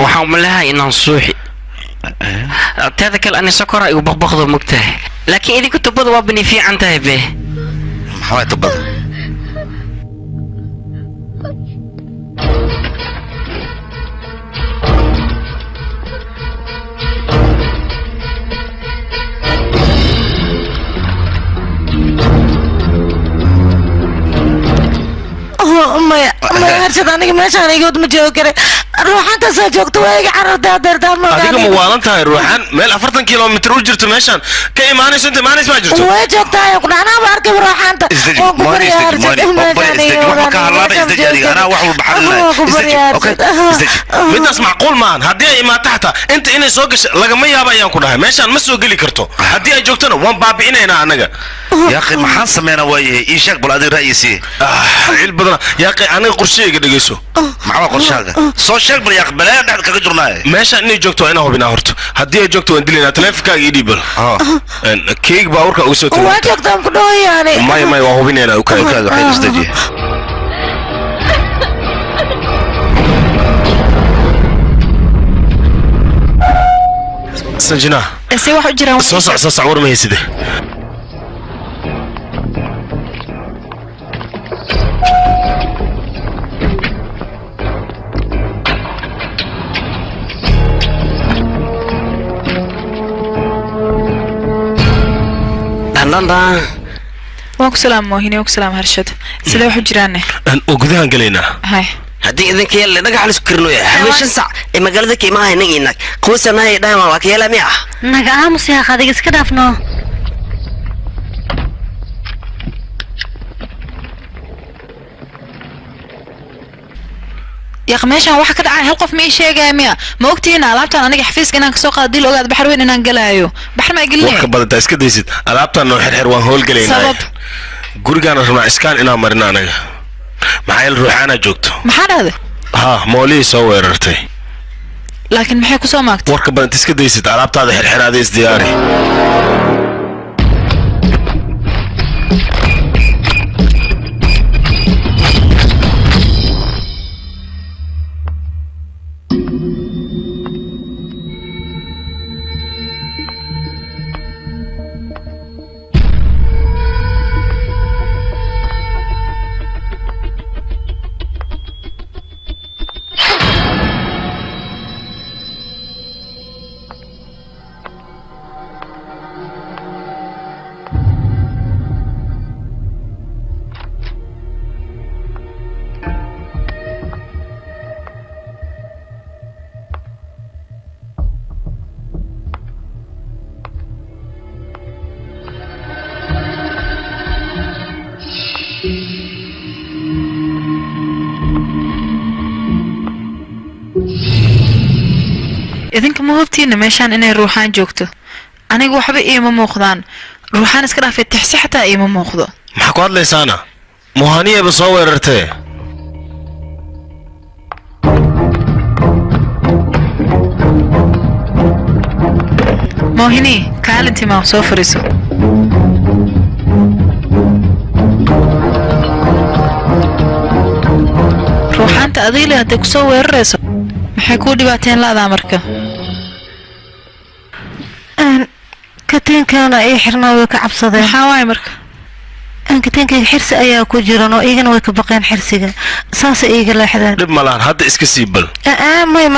waxaan umalahay inaan suuxi teeda kale ani sokora igu baqbaqdo mogtahay laakiin idinku tubada waa bani fiican tahay be maxaa tubada ما أرشد أنا ما شان يقود مجوكر روحان تساجوكت ويجي عرض دار دار ما adiga ma waalantahay ruuxan meel 40 kilomitir u jirto meeshan ka imaanayso inta maanis ma jirto way joogtaa quraana baarka ruuxan ta midaas macquul maan haddii ay imaato xataa inta inay soo gasho lagama yaabo ayaan ku dhahay meeshan ma soo geli karto haddii ay joogtana waan baabi'inaynaa anaga يا أخي ما حان سمينا وياه إيشك بلادي رئيسي عيل بدنا يا أخي أنا قرشي قد جيسو معه قرشاقة صو شك بل يا أخي بلا يدعك كجرناي ماشي إني جوكتو أنا هو بناهرت هدي جوكتو إندلينا تلفك يدي بل كيك باورك أوسوتو واجوكتو كده يعني ما هو بيني أنا أوكي أوكي استجي سنجنا سي واحد جرا صوصع ورمي هسيده واكو سلام موهيني واكو سلام هرشد سيدا واحد جراني وقدها قلينا هاي هدي إذن كيال لنقع على سكرنو يا حبيش ساعة إما قال ذكي ما هي نقينك خوصة ما هي دايما واكيالا مياه نقع آموس يا خادق اسكدافنو يا أخي ماشي واحد كده هل قف مي شيء جامع ما وقتي هنا لعبت أنا حفيز إنك سوق هذه الأوقات بحر وين إنك جلايو بحر ما يقلني وقت بدأ تسكت يصير لعبت أنه حر وان هول جلينا سبب قرقانا رمع إسكان إنا مرنا أنا معايا الروحانة جوكتو محل هذا ها مولي سوى ررتي لكن محيكو سو ماكت وقت بدأ تسكت يصير لعبت هذا حر هذا إزدياري idinka ma hubtiina meeshaan inay ruuxaan joogto aniga waxba iima muuqdaan ruuxaan iska dhaafay tixsi xataa iima muuqdo maxaa ku hadlaysaana muhaaniyaba soo weerartee moohini kaalintii maa soo fariiso ruuxaanta adiile hadday ku soo weerarayso maxay kuu dhibaateen laadaa marka kateenkaana ay xirnaa way ka cabsadeen maxaa waaye marka kateenkayga xirsi ayaa ku jiran oo iigana way ka baqeen xirsiga saasay iiga leexdeen dhib malaan hadda iska sii bal may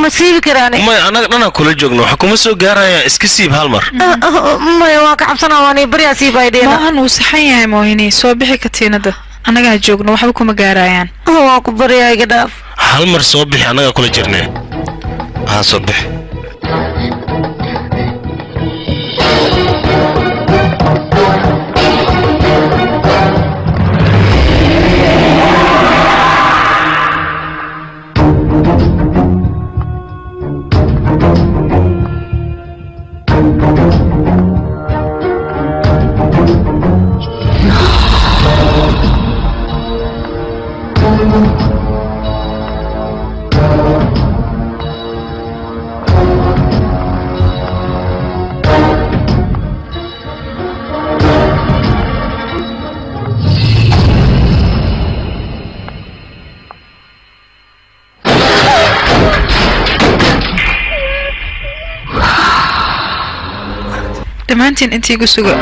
ma siibi karaan may anaga dhanaa kula joogno waxa kuma soo gaaraya iska siib hal mar may waan ka cabsanaa waan baryaa siib ay dheena maahan uu saxan yahay moohini soo bixi katiinada annagaa joogno waxba kuma gaarayaan waan ku baryaa iga dhaaf hal mar soo bixi anaga kula jirnay soo bixi dhammaantiin intii igu suga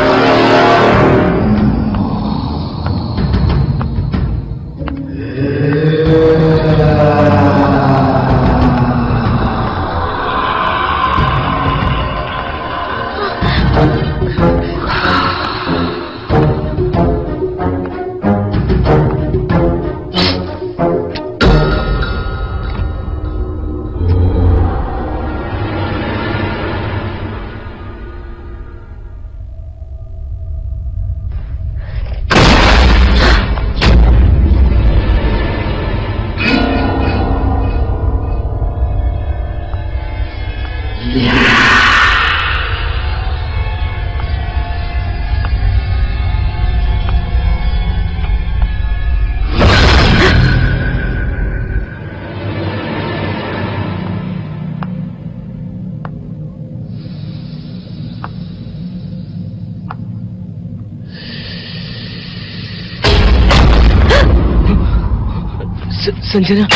Sanjana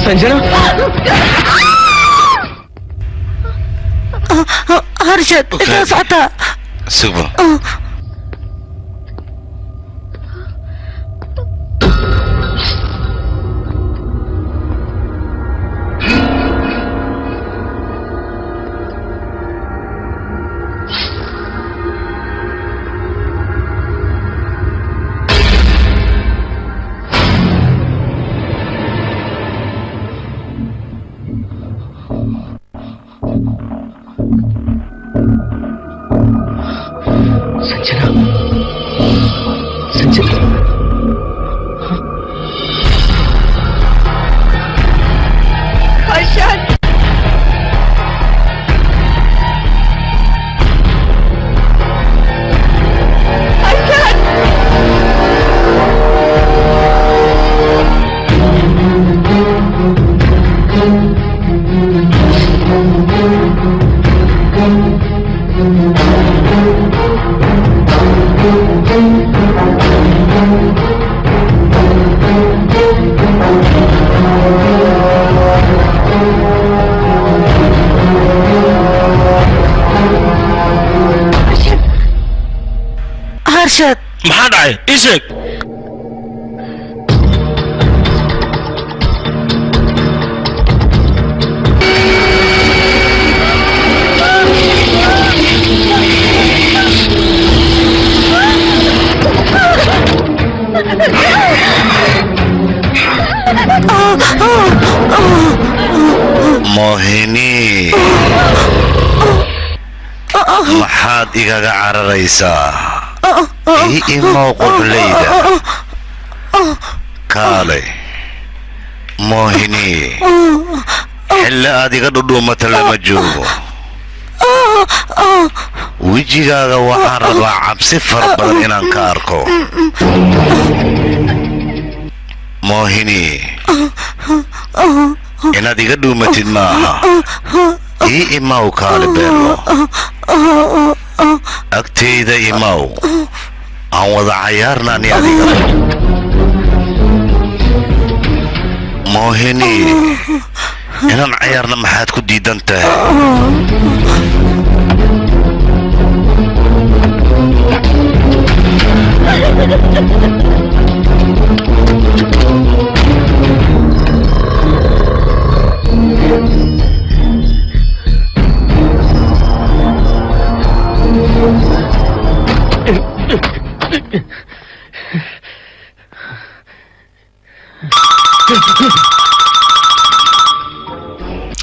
संजना هرشد انت صعدتها سوبر هرشد maxaa dhacay ii sheeg موهني maxaad igaga cararaysaa ii imow qublayda kaalay moohini xilli aad iga dhudhuumata lama joogo wejigaaga waxaan rabaa cabsi fara badan inaan ka arko moohini inaad iga dhuumatid maaha ii imaw kaali beelo agtayda imaw aan wada cayaarna ani adiga moohini inaan cayaarna maxaad ku diidan tahay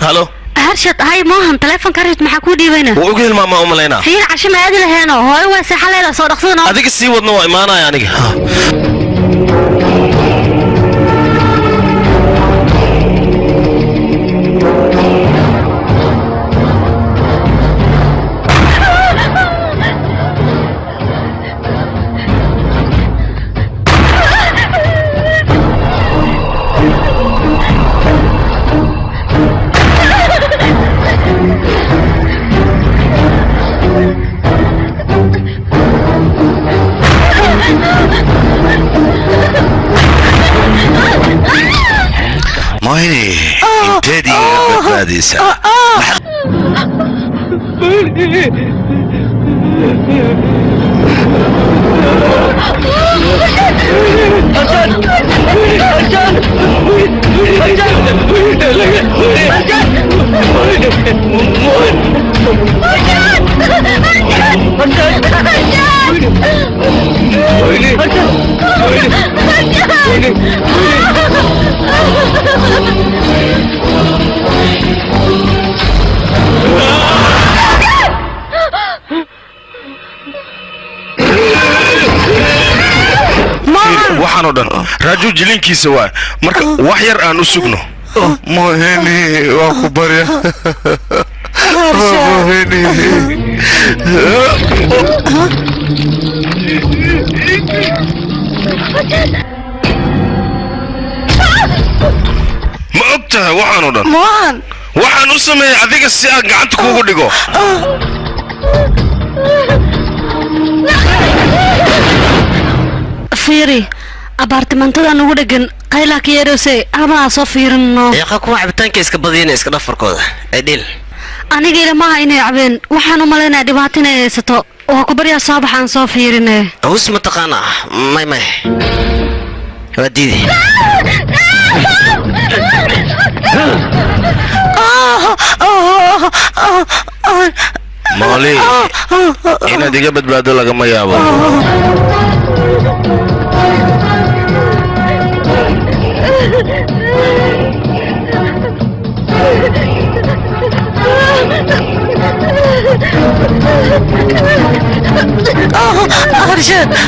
halo harshad hay moohan telefonka rid maxaa ku dhiibayna wuu ugu hilmaamaa umalaynaa fiir casho ma aadi laheeno hooyo waa seexaleeda soo dhaqsano adiga sii wadno waa imaanaya aniga moohini inteed iga badbaadaysaa waxaan oo dhan raaju jilinkiisa waa marka wax yar aan u sugno moohini waa ku barya moohini ma og tahay waxaan oo dhan moohan waxaan u sameeyay adiga si aan gacanta kuugu dhigo fiiri abaartimantada nugu dhegan qaylaa ka yeerose halmadaa soo fiirino yaqa kuwa cabitaanka iska badiyana iska dhafarkooda ee dhil aniga ilamaha inay cabeen waxaan u malaynaa dhibaato inay haysato waa ku baryaa soo baxaan soo fiirine awis mataqaanaa may waa diidi mooli inaad iga badbaado lagama yaabo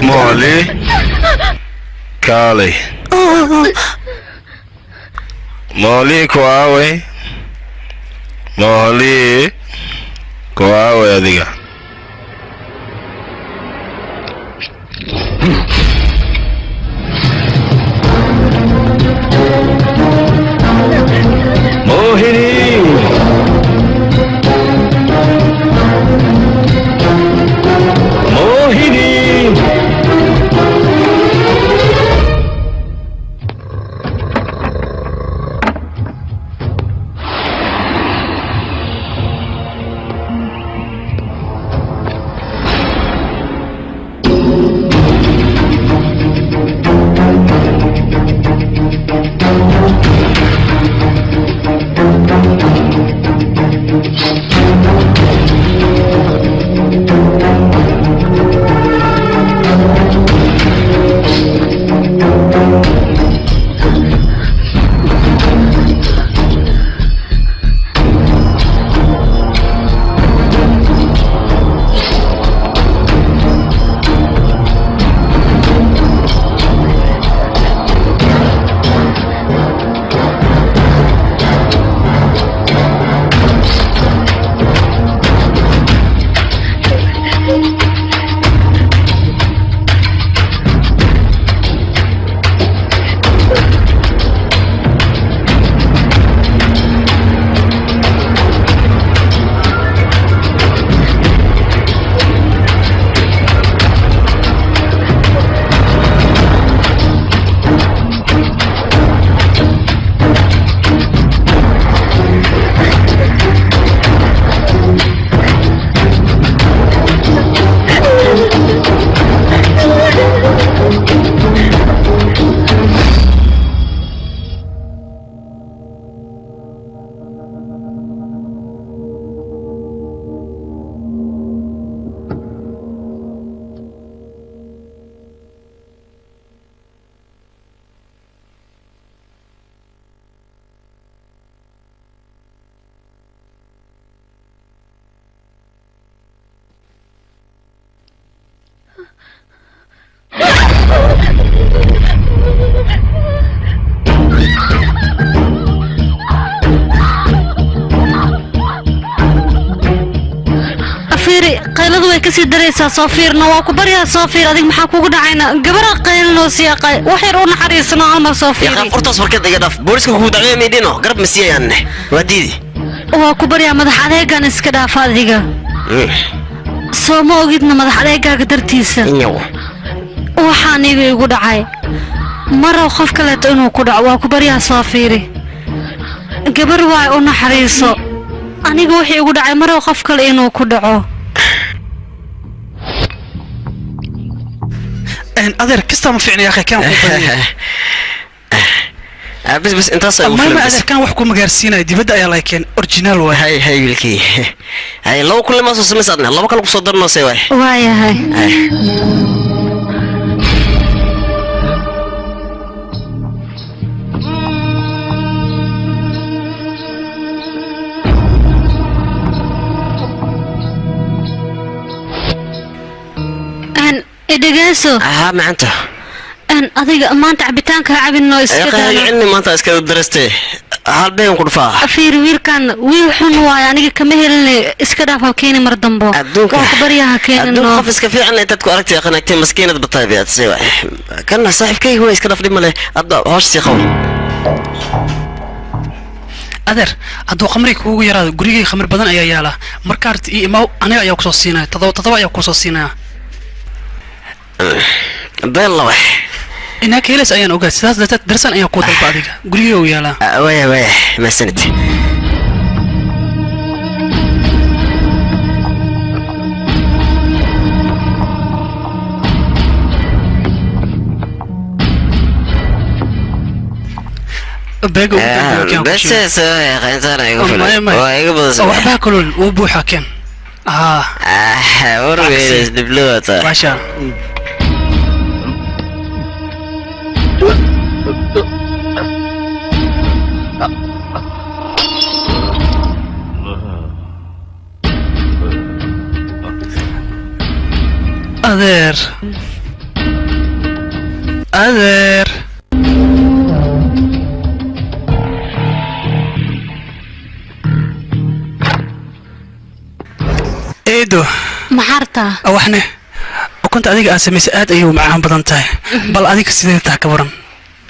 mooli kaalay mooli ku aaway mooli ku aaway adiga fiiri qayladu way kasii daraysaa soo fiirna waa ku baryaa soo fiir adig maxaa kugu dhacayna gabara qaylinoo siyaaqay wax yar u naxariisano almar soo fiiri يا فرطاس وركض يا داف بوليس كوكو دعوه ميدينو قرب مسيا يعني وديدي waa ku baryaa madax adeegan iska dhaaf adiga soo ma ogidna madax adeegaaga dartiisa waxaan igu dhacay mara qof kaleeto inuu ku dhaco waa ku baryaa soo fiiri gabar waay u naxariiso aniga wixii igu dhacay mara qof kale inuu ku dhaco adeer kasta ma fiicna yaa kan ku badiyo بس انت صاير ما اذا كان wax ku magaarsiinay dibadda ayaa laakeen original way hay wilki hay law kulli ma soo sameysana laba kale ku soo darno say way waayahay idagaaso ma anta adiga maanta cabitaanka cabinno iska daa inni maanta iska darastay hal been ku dhufaa fiir wiilkan wiil xun waay aniga kama helin iska dhaaf halkeeni mar dambo waa ku baryaha keenno qof iska fiican inta ku aragtay qanagtay maskiinad bataabiyaad say way kana saaxiibkay way iska dhaaf dhimale hadda hoosh si qaw adeer hadduu khamri kuugu yaraado gurigay khamri badan ayaa yaala markaart iyo imaw aniga ayaa ku soo siinaya todoba ayaa ku soo siinaya bella way إنك هيلس أيان أوجد ساس درسان أيان قوة البعضية قريه ويالا ويا ما سنت بس يا غير يقول وحبها كلون وبوحة كان وربي دبلوت ما شاء أذير إيدو محارتا أو إحنا وكنت أديك أسميس آد أيوة معاهم بدنتاي بل أديك سيدتها كبرن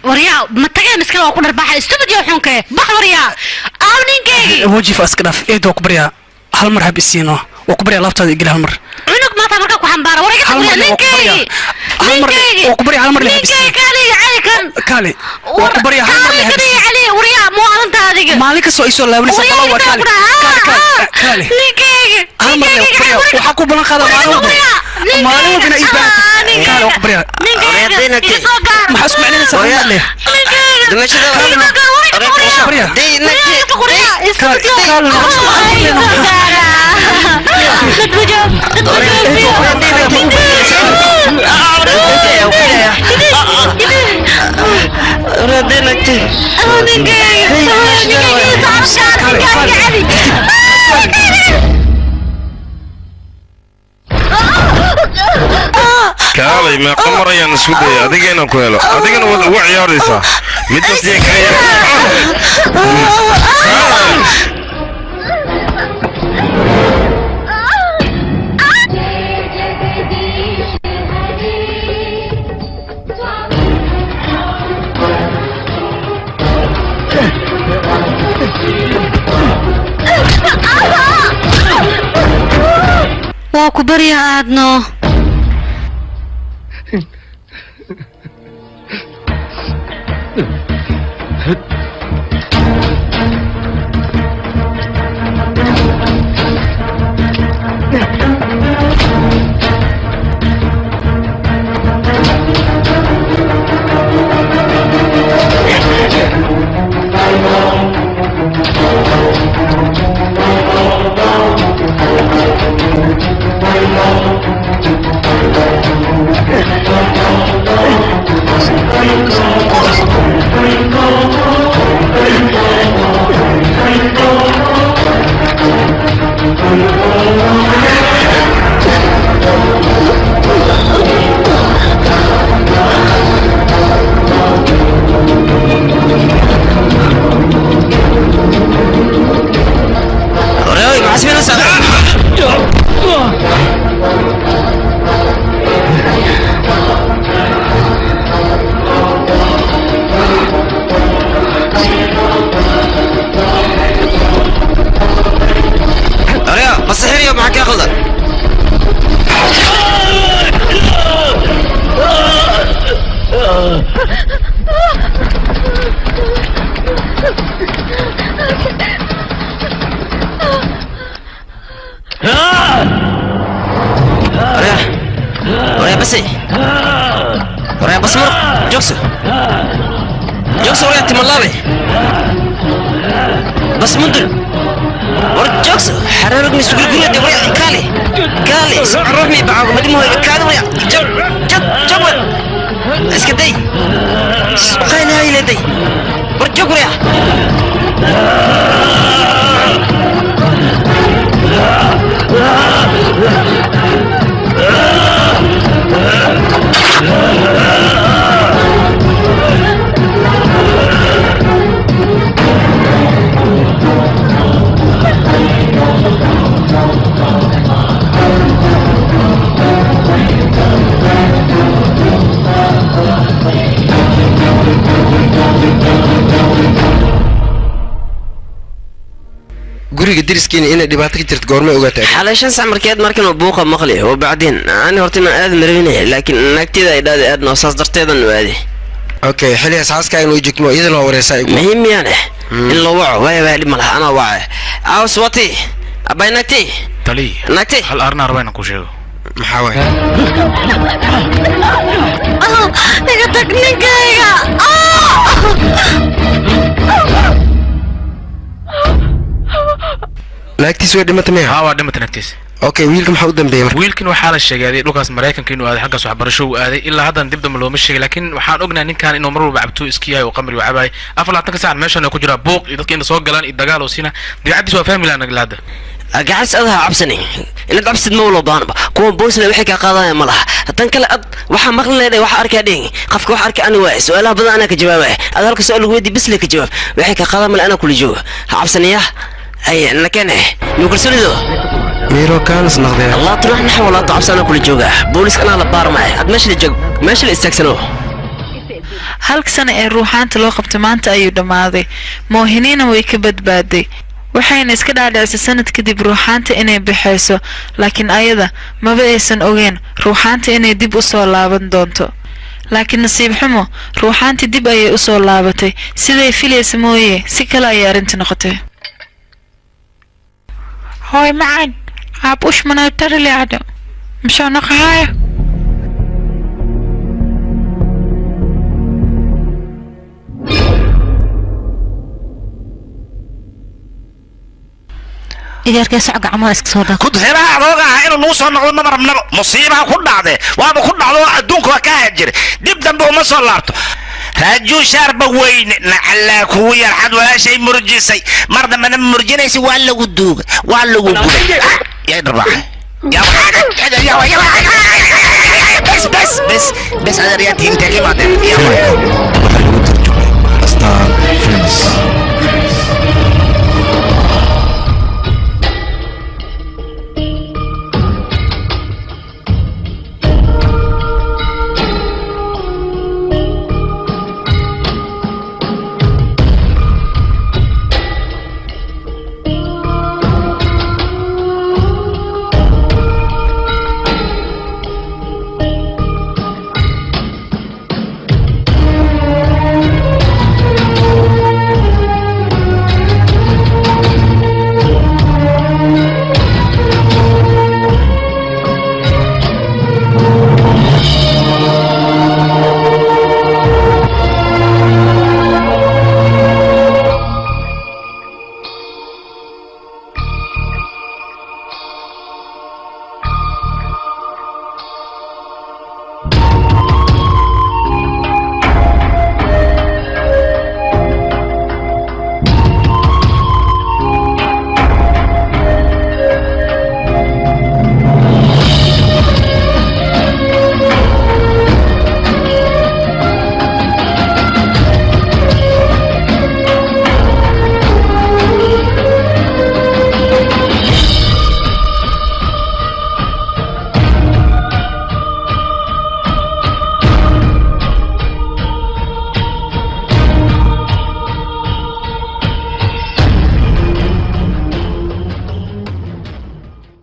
وريا ما تجي مسكين وأقول رباح استبدي وحنك بح وريا أونين كي وجي فاسكناف إيدو كبريا هل مرحب السينو وكبريا لابتها يقول هالمر عنق ما تمرك وحنبارة وريا كبريا نينكي وكبريا هالمر اللي نينكي كالي عليك كالي وكبريا هالمر اللي كالي علي وريا مو أنت هذيك مالك سو يسول لا ولسه طلعوا كالي كالي نينكي هالمر اللي وكبريا وحكوا بلان خذا مالو بنا إيبات كالي وكبريا ما حسوا معنا نسوي له دمشق كبريا كالي ما قمر يا نسودي أدينا كويلو أدينا وعي ياريسا متى سيك واكو بريا عادنا بس ورا بس مر جوكسو ورا تملابي بس مندل ورا جوكسو حرارك سوق الجرة دي ورا كالي روحني بعض ما دي مو كالي ورا جب اسكتي خاين هاي لدي ورا جوك ورا guriga diriskiina inay dhibaato ka jirto goorma ogaatay xalay shan sac markeed markan buuqa maqli oo bacdin aan horta ma aad marwinay laakiin naagtida ay dhaad aad noo saas darteedan waadi okay xilli asaaska inuu jigmo iyadana waa wareysay muhiim yaane in la waco way way malaha ana waca aws wati abay naagti tali naagti hal arna arbayna ku sheego maxaa way iga tag ninkayga naagtiis way dhimatay miya waa dhimatay naagtiis okay wiilka maxaa u dambeeyay marka wiilkan waxaa la sheegay dhulkaas Mareykanka inuu aaday xaggaas waxbarasho uu aaday ilaa haddan dib dambe looma sheegay laakiin waxaan ognahay ninkan inuu mar walba cabto iska yahay oo qamri cabay 24 saac meeshan ku jira buuq iyo dadka inta soo galaan iyo dagaal oo siina dibacdiis waa fahmi laana galaada gaas adaha cabsani inaad cabsid ma wala baanba kuwa boosna waxay ka qaadayaan malaha tan kale ad waxa maqli leedahay waxa arkay dhing qofka waxa arkay aniga waa su'aalaha badan ana ka jawaabay ad halka su'aal ugu weydi bisle ka jawaab waxay ka qaadaan mal ana kula jooga cabsaniya ay nakane nukursulido ميرو كان صنغدي الله تروح نحو ولا تعبسنا كل جوجا بوليس أنا لبار معي أد ماشي الجوج ماشي الاستكسنو halka sana ee ruuxaanta loo qabtay maanta ayuu dhamaaday moohiniina way ka badbaaday waxayna iska dhaadhicisay sanad kadib ruuxaanta inay bixayso laakiin ayada maba aysan ogeen ruuxaanta inay dib u soo laaban doonto laakiin nasiib xumo ruuxaantii dib ayay u soo laabatay siday filaysa mooyee si kale ayay arrinta noqotay hooy macaan عابوش من التر اللي عدم مشان نقهاية إذا ركز عق عماسك صودا كنت هنا روقها إنه نوصل نقول نمر من مصيبة كل عده وأنا كل عده أدونك وكاجر دبدا بهم صلارته راجو شارب وين نعلا كويا حد ولا شيء مرجسي مرضى من مرجنيسي ولا قدوق ولا قدوق يا دربح يا بس هذا رياتي انت كيف يا